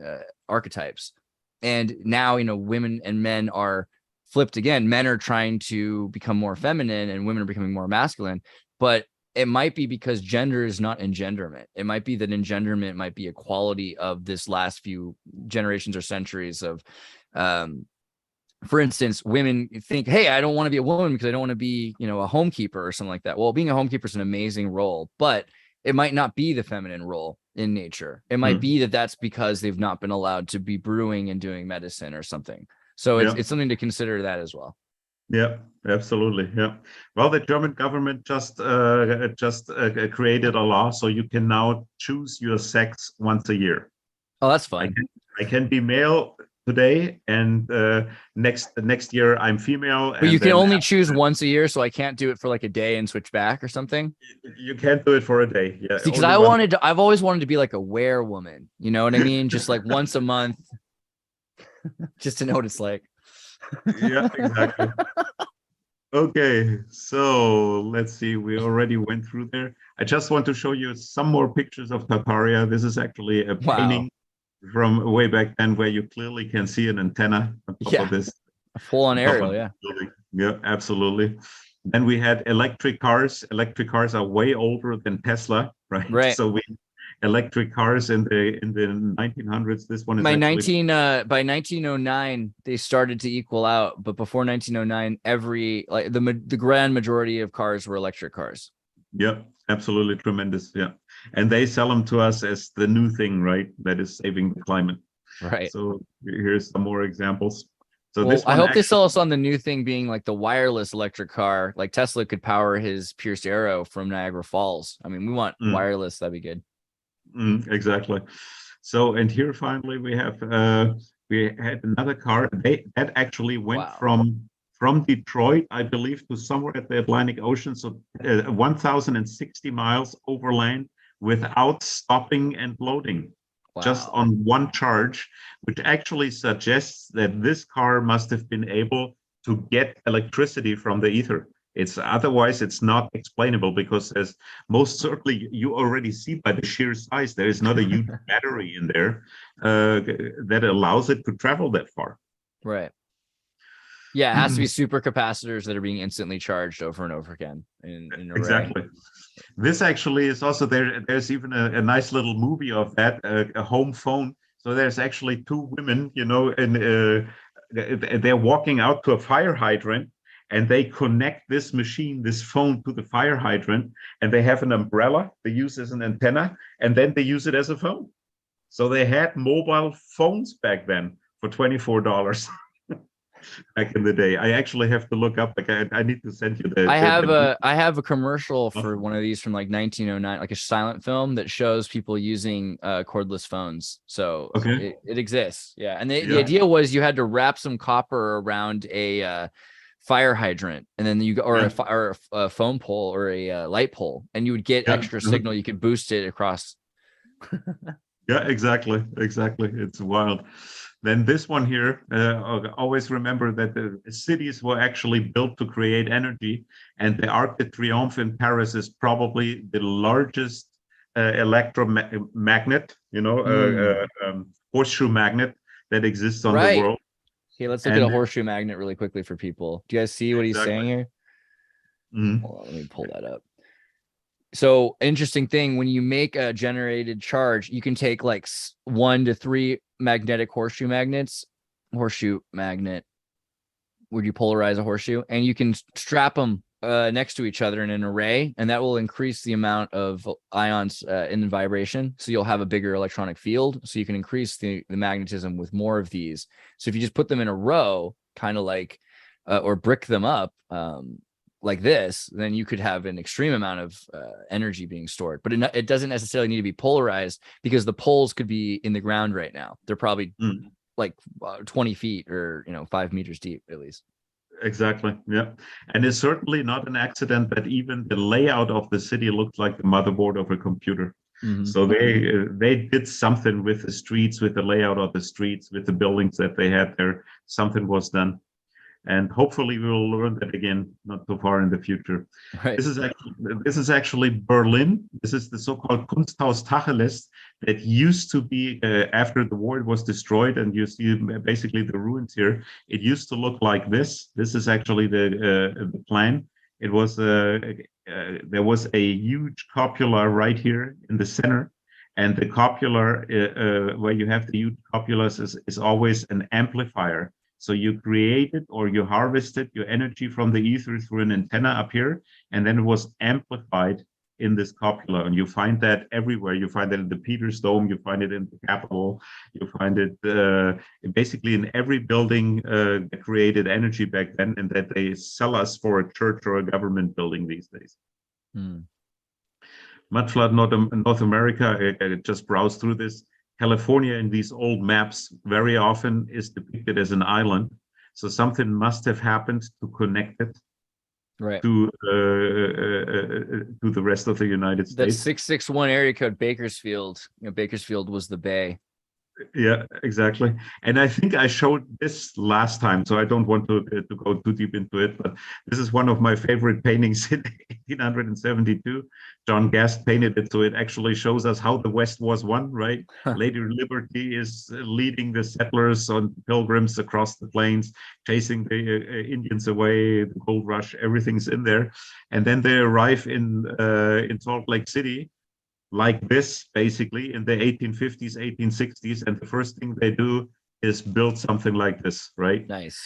archetypes. And now, women and men are flipped again. Men are trying to become more feminine and women are becoming more masculine, but it might be because gender is not engenderment. It might be that engenderment might be a quality of this last few generations or centuries of, for instance, women think, hey, I don't want to be a woman because I don't want to be, a homekeeper or something like that. Well, being a homekeeper is an amazing role, but it might not be the feminine role in nature. It might be that that's because they've not been allowed to be brewing and doing medicine or something. So it's something to consider that as well. Yeah, absolutely. Yeah. Well, the German government just created a law, so you can now choose your sex once a year. Oh, that's fun. I can be male today, and next year I'm female. But you can only choose once a year, so I can't do it for like a day and switch back or something. You can't do it for a day. Yeah. Because I've always wanted to be like a werewoman. You know what I mean? Just like once a month, just to know what it's like. Yeah, exactly. Okay, so let's see. We already went through there. I just want to show you some more pictures of Tartaria. This is actually a painting from way back then where you clearly can see an antenna on top of this. A full-on aerial, Yeah, absolutely. Then we had electric cars. Electric cars are way older than Tesla, right? Right. So electric cars in the 1900s. This one is by 1909 they started to equal out, but before 1909 the grand majority of cars were electric cars. Yeah, absolutely tremendous. Yeah, and they sell them to us as the new thing, right? That is saving the climate. Right. So here's some more examples. So I hope they sell us on the new thing being like the wireless electric car, like Tesla could power his Pierce Arrow from Niagara Falls. I mean, we want wireless. That'd be good. Exactly. So, and here finally we had another car. That actually went from Detroit, I believe, to somewhere at the Atlantic Ocean. So 1,060 miles overland without stopping and loading, just on one charge, which actually suggests that this car must have been able to get electricity from the ether. Otherwise it's not explainable, because as most certainly you already see by the sheer size, there is not a huge battery in there that allows it to travel that far. Right. Yeah, it has to be supercapacitors that are being instantly charged over and over again. Exactly. This actually is also there. There's even a nice little movie of that, a home phone. So there's actually two women, and they're walking out to a fire hydrant. And they connect this phone to the fire hydrant, and they have an umbrella they use as an antenna, and then they use it as a phone. So they had mobile phones back then for $24 back in the day. I actually have to look up. Like I need to send you the. I have a commercial for one of these from like 1909, like a silent film that shows people using cordless phones. So it exists. Yeah, and the idea was you had to wrap some copper around a fire hydrant, and then you or a phone pole or a light pole, and you would get extra signal. You could boost it across. Yeah, exactly. It's wild. Then this one here, always remember that the cities were actually built to create energy, and the Arc de Triomphe in Paris is probably the largest electromagnet, horseshoe magnet that exists on the world. Okay, let's look at a horseshoe magnet really quickly for people. Do you guys see what he's saying here? Hold on, let me pull that up. So, interesting thing, when you make a generated charge, you can take like 1 to 3 magnetic horseshoe magnet. Would you polarize a horseshoe? And you can strap them next to each other in an array, and that will increase the amount of ions in vibration. So you'll have a bigger electronic field. So you can increase the magnetism with more of these. So if you just put them in a row, kind of like, or brick them up, like this, then you could have an extreme amount of energy being stored. But it doesn't necessarily need to be polarized, because the poles could be in the ground right now. They're probably like 20 feet or 5 meters deep at least. Exactly. Yeah. And it's certainly not an accident that even the layout of the city looks like the motherboard of a computer. So they did something with the streets, with the layout of the streets, with the buildings that they had there. Something was done. And hopefully we will learn that again, not too far in the future. Right. This is actually Berlin. This is the so-called Kunsthaus Tacheles that used to be, after the war, it was destroyed, and you see basically the ruins here. It used to look like this. This is actually the plan. It was there was a huge cupola right here in the center, and the cupola where you have the huge cupolas is always an amplifier. So you created or you harvested your energy from the ether through an antenna up here, and then it was amplified in this cupola. And you find that everywhere. You find it in the Peters Dome, you find it in the Capitol, you find it basically in every building that created energy back then, and that they sell us for a church or a government building these days. Mudflood North America, I just browsed through this. California in these old maps very often is depicted as an island. So something must have happened to connect it to the rest of the United States. That 661 area code, Bakersfield. Bakersfield was the bay. Yeah, exactly. And I think I showed this last time, so I don't want to go too deep into it, but this is one of my favorite paintings in 1872. John Gast painted it, so it actually shows us how the West was won, right? Lady Liberty is leading the settlers on pilgrims across the plains, chasing the Indians away, the gold rush, everything's in there. And then they arrive in Salt Lake City, like this, basically, in the 1850s, 1860s. And the first thing they do is build something like this, right? Nice.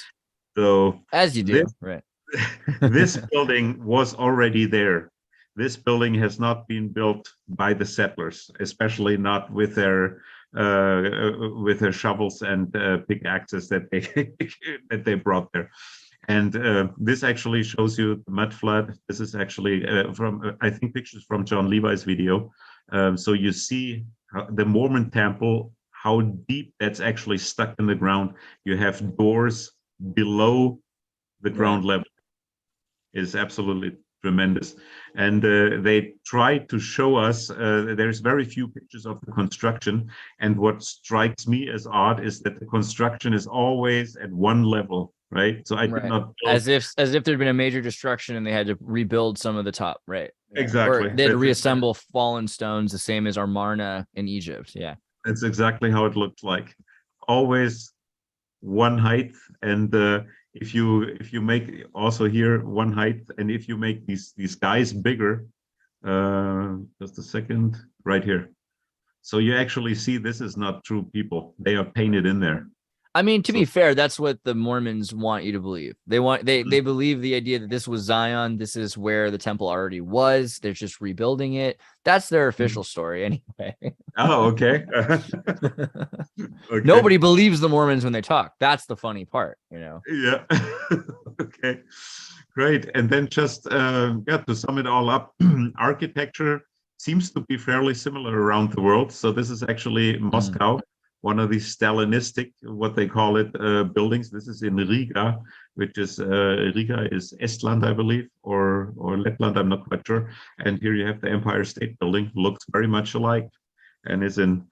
So as you do, right? This building was already there. This building has not been built by the settlers, especially not with their shovels and pickaxes that they brought there. And this actually shows you the mud flood. This is actually from, I think, pictures from John Levi's video. So you see the Mormon temple, how deep that's actually stuck in the ground. You have doors below the ground level. It's absolutely tremendous. And they tried to show us, there's very few pictures of the construction. And what strikes me as odd is that the construction is always at one level. Right. So I did not build... as if there'd been a major destruction and they had to rebuild some of the top. Right. Exactly. Or they'd reassemble fallen stones, the same as Amarna in Egypt. Yeah. That's exactly how it looked like. Always one height. And if you make also here one height, and if you make these guys bigger, just a second, right here. So you actually see this is not true people. They are painted in there. I mean, to be fair, that's what the Mormons want you to believe. They believe the idea that this was Zion. This is where the temple already was. They're just rebuilding it. That's their official story anyway. Oh, okay. Nobody believes the Mormons when they talk. That's the funny part, Yeah. Okay. Great. And then just to sum it all up, architecture seems to be fairly similar around the world. So this is actually Moscow. one of these Stalinistic, what they call it, buildings. This is in Riga, which is Riga is Estland, I believe, or Letland, I'm not quite sure. And here you have the Empire State Building, looks very much alike, and is in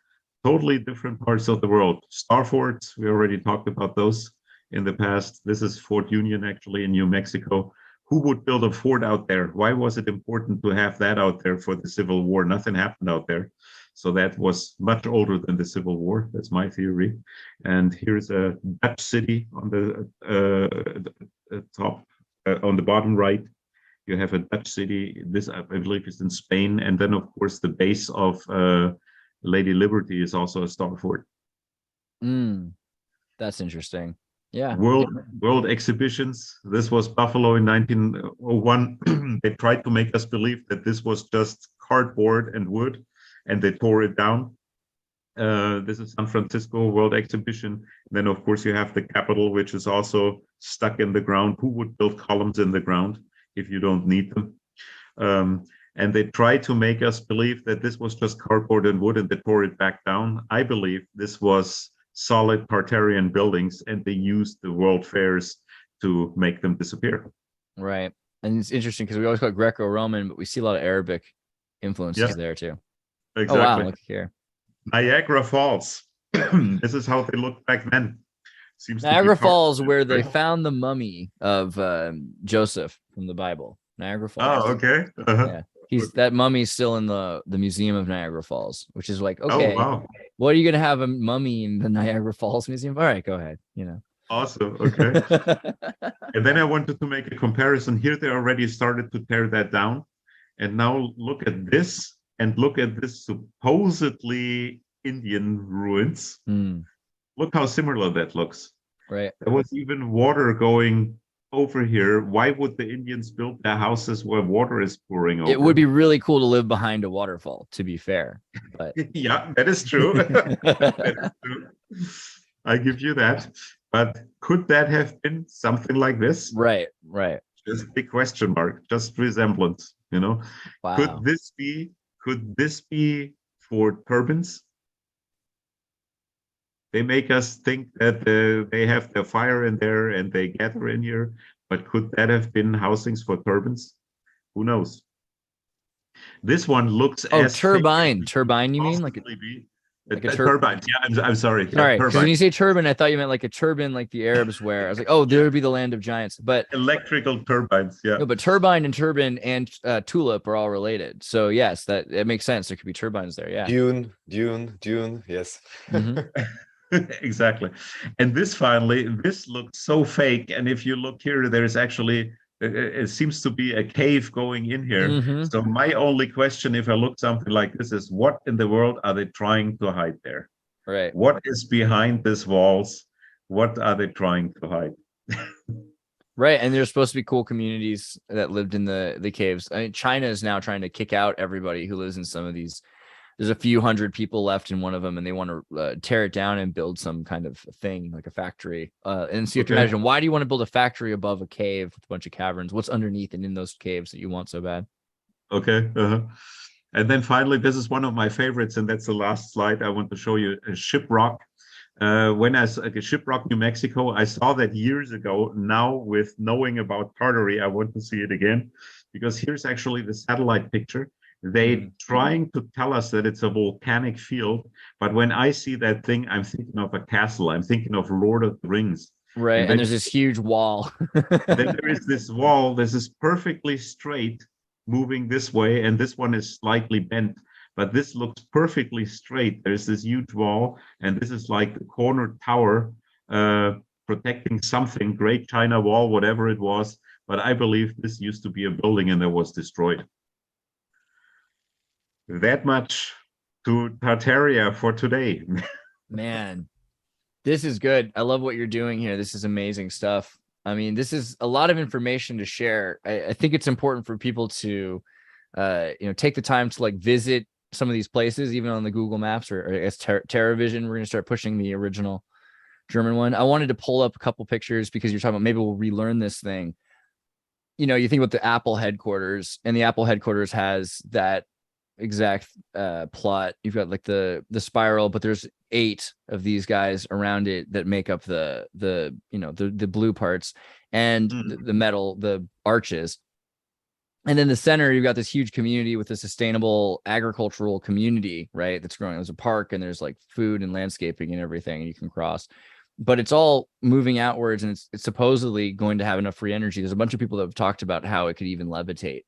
totally different parts of the world. Star forts, we already talked about those in the past. This is Fort Union, actually, in New Mexico. Who would build a fort out there? Why was it important to have that out there for the Civil War? Nothing happened out there. So that was much older than the Civil War. That's my theory. And here's a Dutch city on the top, on the bottom right. You have a Dutch city. This, I believe, is in Spain. And then, of course, the base of Lady Liberty is also a star fort. That's interesting. Yeah. World exhibitions. This was Buffalo in 1901. They tried to make us believe that this was just cardboard and wood, and they tore it down. This is San Francisco World Exhibition. Then, of course, you have the Capitol, which is also stuck in the ground. Who would build columns in the ground if you don't need them? And they tried to make us believe that this was just cardboard and wood, and they tore it back down. I believe this was solid Tartarian buildings, and they used the world fairs to make them disappear. Right. And it's interesting because we always call it Greco-Roman, but we see a lot of Arabic influences there too. Exactly. Oh, wow. Look here. Niagara Falls. This is how they looked back then. Niagara Falls, where they found the mummy of Joseph from the Bible. Niagara Falls. Oh, okay. Yeah. That mummy's still in the Museum of Niagara Falls, which is like, okay, oh, wow. What are you gonna have a mummy in the Niagara Falls Museum? All right, go ahead. Awesome. Okay. And then I wanted to make a comparison. Here they already started to tear that down. And now look at this, and look at this supposedly Indian ruins. Look how similar that looks. Right. There was even water going over here. Why would the Indians build their houses where water is pouring over? It would be really cool to live behind a waterfall, to be fair. But yeah, that is true. That is true. I give you that. But could that have been something like this? Right. Just a question mark, just resemblance, Wow. Could this be for turbans? They make us think that they have the fire in there and they gather in here, but could that have been housings for turbans? Who knows? This one looks turbine. Turbine, you mean? Like a turbine. Yeah, I'm sorry. All right, because when you say turban, I thought you meant like a turban like the Arabs wear. I was like, oh, there would be the land of giants. But electrical turbines, yeah. No, but turbine and turban and tulip are all related. So yes, it makes sense. There could be turbines there. Yeah. Dune. Yes. Mm-hmm. Exactly. And this looks so fake. And if you look here, there's actually, it seems to be a cave going in here. Mm-hmm. So my only question, if I look something like this, is what in the world are they trying to hide there? Right. What is behind these walls? What are they trying to hide? Right. And there's supposed to be cool communities that lived in the caves. I mean, China is now trying to kick out everybody who lives in some of these. There's a few hundred people left in one of them, and they want to tear it down and build some kind of thing, like a factory. And so you have to imagine, why do you want to build a factory above a cave with a bunch of caverns? What's underneath and in those caves that you want so bad? Okay. And then finally, this is one of my favorites, and that's the last slide I want to show you, a Shiprock. When I saw Shiprock, New Mexico, I saw that years ago. Now, with knowing about Tartary, I want to see it again, because here's actually the satellite picture. They trying to tell us that it's a volcanic field, but when I see that thing, I'm thinking of a castle. I'm thinking of Lord of the Rings. Right, and there's this huge wall. Then there is this wall. This is perfectly straight, moving this way, and this one is slightly bent, but this looks perfectly straight. There's this huge wall, and this is like the corner tower protecting something, Great China Wall, whatever it was. But I believe this used to be a building, and it was destroyed. That much to Tartaria for today. Man, this is good. I love what you're doing here. This is amazing stuff. I mean, this is a lot of information to share. I think it's important for people to, take the time to like visit some of these places, even on the Google Maps or I guess TerraVision. We're going to start pushing the original German one. I wanted to pull up a couple pictures because you're talking about maybe we'll relearn this thing. You think about the Apple headquarters, and the Apple headquarters has that exact plot. You've got like the spiral, but there's 8 of these guys around it that make up the blue parts and the metal, the arches. And then the center, you've got this huge community with a sustainable agricultural community, right? That's growing. There's a park and there's like food and landscaping and everything, and you can cross. But it's all moving outwards, and it's supposedly going to have enough free energy. There's a bunch of people that have talked about how it could even levitate,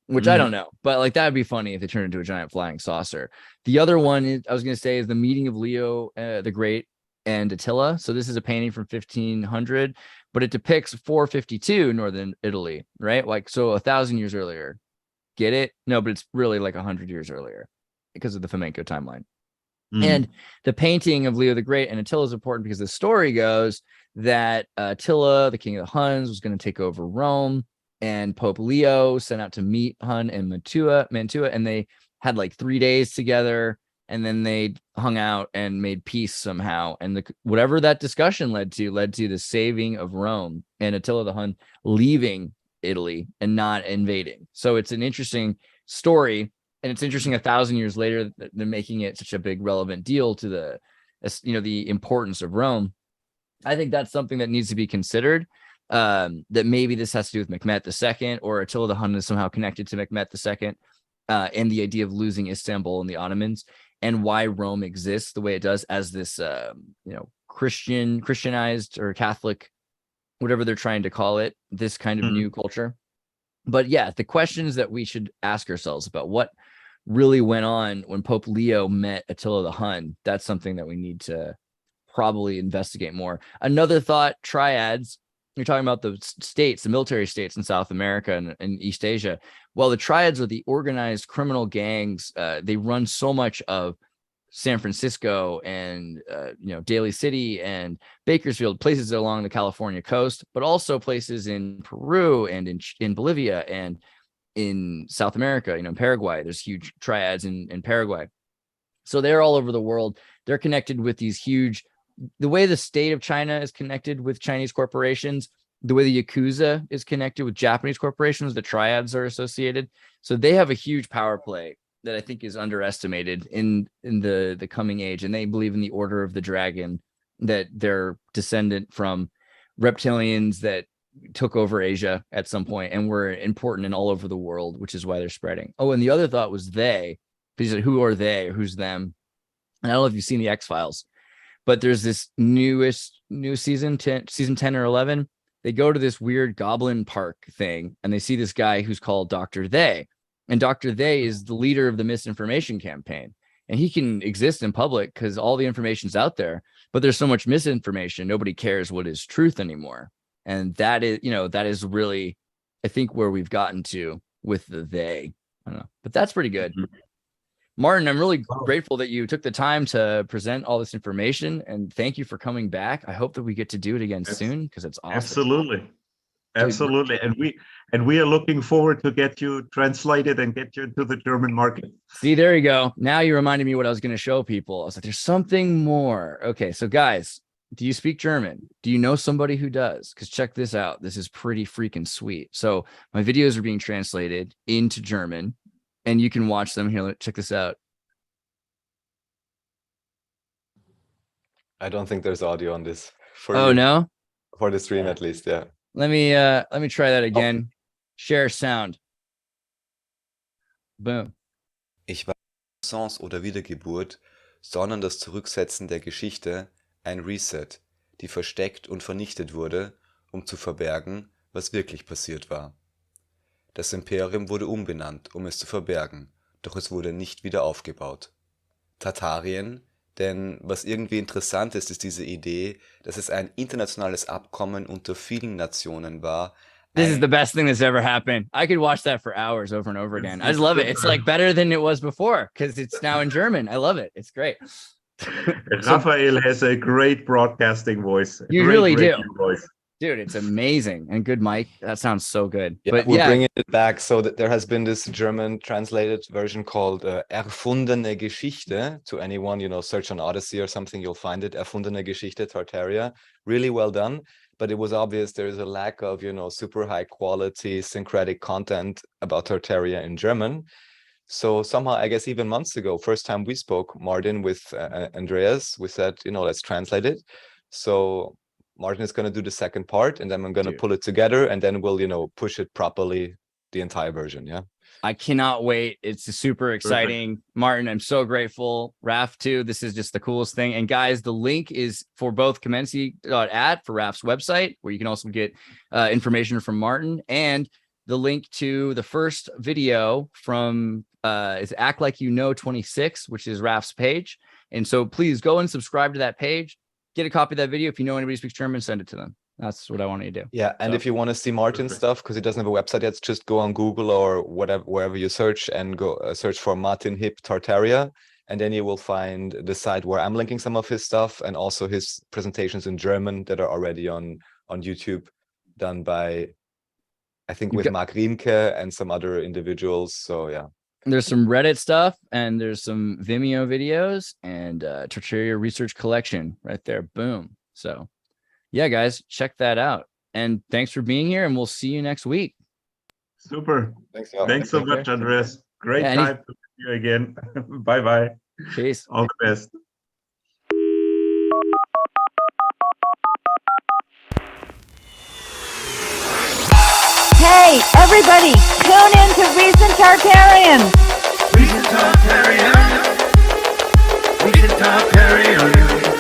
which I don't know, but like that would be funny if they turned into a giant flying saucer. The other one I was going to say is the meeting of Leo the Great and Attila. So this is a painting from 1500, but it depicts 452 northern Italy, right? Like, so 1,000 years earlier. Get it? No, but it's really like 100 years earlier because of the flamenco timeline. And the painting of Leo the Great and Attila is important because the story goes that Attila, the king of the Huns, was going to take over Rome, and Pope Leo sent out to meet Hun and Mantua, and they had like 3 days together, and then they hung out and made peace somehow. And whatever that discussion led to the saving of Rome and Attila the Hun leaving Italy and not invading. So it's an interesting story. And it's interesting 1,000 years later that they're making it such a big relevant deal to the importance of Rome. I think that's something that needs to be considered. That maybe this has to do with Mehmet II, or Attila the Hun is somehow connected to Mehmet II, and the idea of losing Istanbul and the Ottomans, and why Rome exists the way it does as this Christianized or Catholic, whatever they're trying to call it, this kind of new culture. But yeah, the questions that we should ask ourselves about what really went on when Pope Leo met Attila the Hun, that's something that we need to probably investigate more. Another thought, triads. You're talking about the states, the military states in South America and East Asia. Well, the triads are the organized criminal gangs. They run so much of San Francisco and Daly City and Bakersfield, places along the California coast, but also places in Peru and in Bolivia and in South America, in Paraguay. There's huge triads in Paraguay. So they're all over the world. They're connected with these huge, the way the state of China is connected with Chinese corporations, the way the Yakuza is connected with Japanese corporations, the triads are associated. So they have a huge power play that I think is underestimated in the coming age. And they believe in the Order of the Dragon, that they're descendant from reptilians that took over Asia at some point and were important in all over the world, which is why they're spreading. Oh, and the other thought was they, because who are they or who's them? And I don't know if you've seen the X-Files, but there's this new season 10 or 11. They go to this weird goblin park thing and they see this guy who's called Dr. They. And Dr. They is the leader of the misinformation campaign. And he can exist in public because all the information's out there, but there's so much misinformation. Nobody cares what is truth anymore. And that is really, I think, where we've gotten to with the they. I don't know, but that's pretty good. Martin, I'm really grateful that you took the time to present all this information, and thank you for coming back. I hope that we get to do it again soon because it's awesome. Absolutely. And we are looking forward to get you translated and get you into the German market. See, there you go. Now you reminded me what I was going to show people. I was like, there's something more. Okay, so guys, do you speak German? Do you know somebody who does? Because check this out. This is pretty freaking sweet. So my videos are being translated into German, and you can watch them here. Check this out. I don't think there's audio on this. No? For the stream, at least, yeah. Let me try that again. Share sound. Boom. Ich war Renaissance oder Wiedergeburt, sondern das Zurücksetzen der Geschichte, ein Reset, die versteckt und vernichtet wurde, um zu verbergen, was wirklich passiert war. Das Imperium wurde umbenannt, um es zu verbergen, doch es wurde nicht wieder aufgebaut. Tartarien, denn was irgendwie interessant ist, ist diese Idee, dass es ein internationales Abkommen unter vielen Nationen war. This is the best thing that's ever happened. I could watch that for hours over and over again. I just love it. It's like better than it was before because it's now in German. I love it. It's great. Raphael has a great broadcasting voice. You really do. Voice. Dude, it's amazing. And good mic. That sounds so good. Yeah, but we're bringing it back so that there has been this German translated version called Erfundene Geschichte. To anyone, search on Odyssey or something, you'll find it. Erfundene Geschichte, Tartaria. Really well done. But it was obvious there is a lack of, super high quality syncretic content about Tartaria in German. So somehow, I guess even months ago, first time we spoke, Martin, with Andreas, we said, let's translate it. So Martin is going to do the second part, and then I'm going to pull it together, and then we'll, push it properly, the entire version. Yeah. I cannot wait. It's super exciting. Perfect. Martin, I'm so grateful. Raf too. This is just the coolest thing. And guys, the link is for both Comensi.at for Raf's website, where you can also get information from Martin, and the link to the first video from is Act Like You Know 26, which is Raf's page. And so please go and subscribe to that page. Get a copy of that video. If you know anybody who speaks German, send it to them. That's what I want you to do. Yeah, and if you want to see Martin's stuff, because he doesn't have a website yet, just go on Google or whatever, wherever you search, and go search for Martin Hip Tartaria, and then you will find the site where I'm linking some of his stuff, and also his presentations in German that are already on YouTube, done by, I think, with Mark Riemke and some other individuals. So yeah. There's some Reddit stuff, and there's some Vimeo videos, and Tartaria Research Collection right there. Boom. So yeah, guys, check that out. And thanks for being here, and we'll see you next week. Super. Thanks so much, Andreas. Great time to meet you again. Bye-bye. Peace. All the best. Hey, everybody, tune in to Recent Tartarians. Recent Tartarians. Recent Tartarians.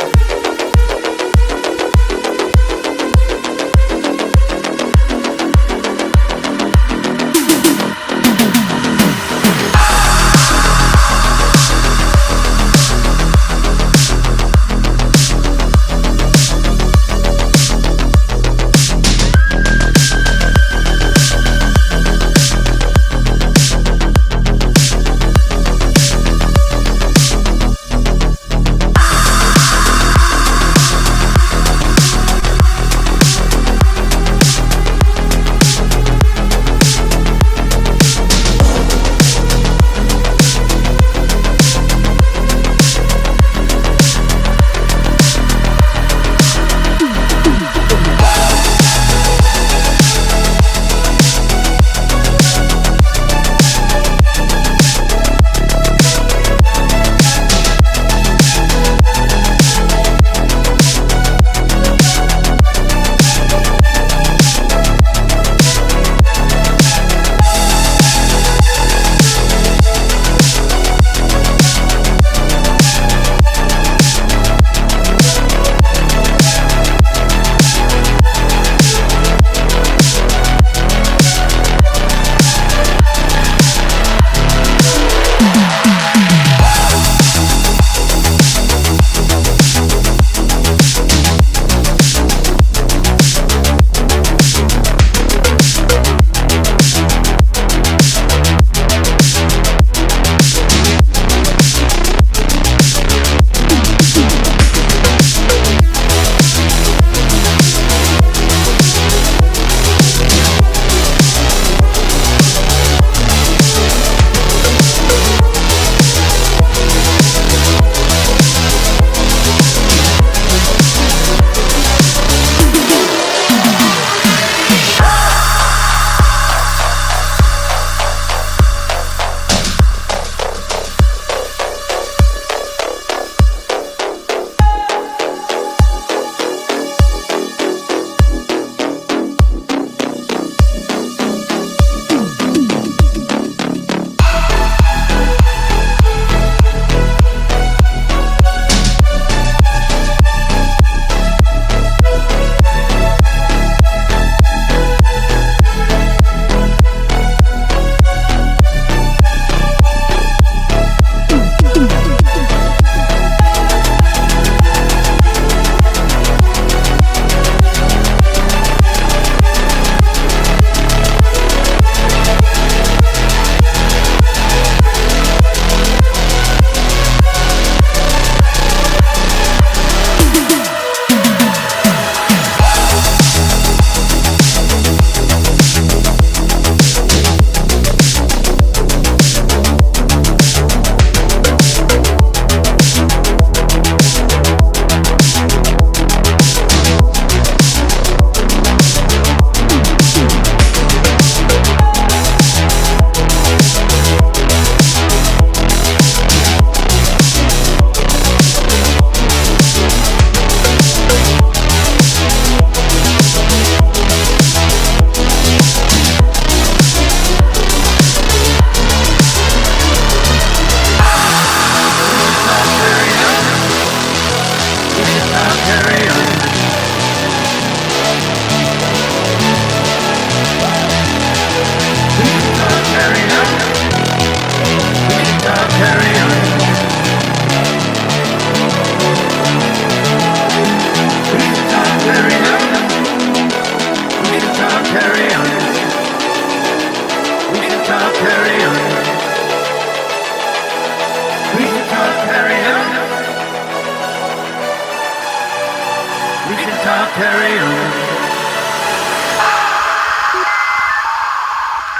Tartarian.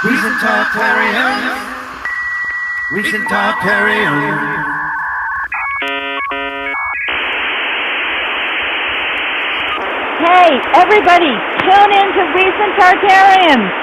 Recent Tartarian. Recent Tartarian. Hey, everybody, tune in to Recent Tartarians.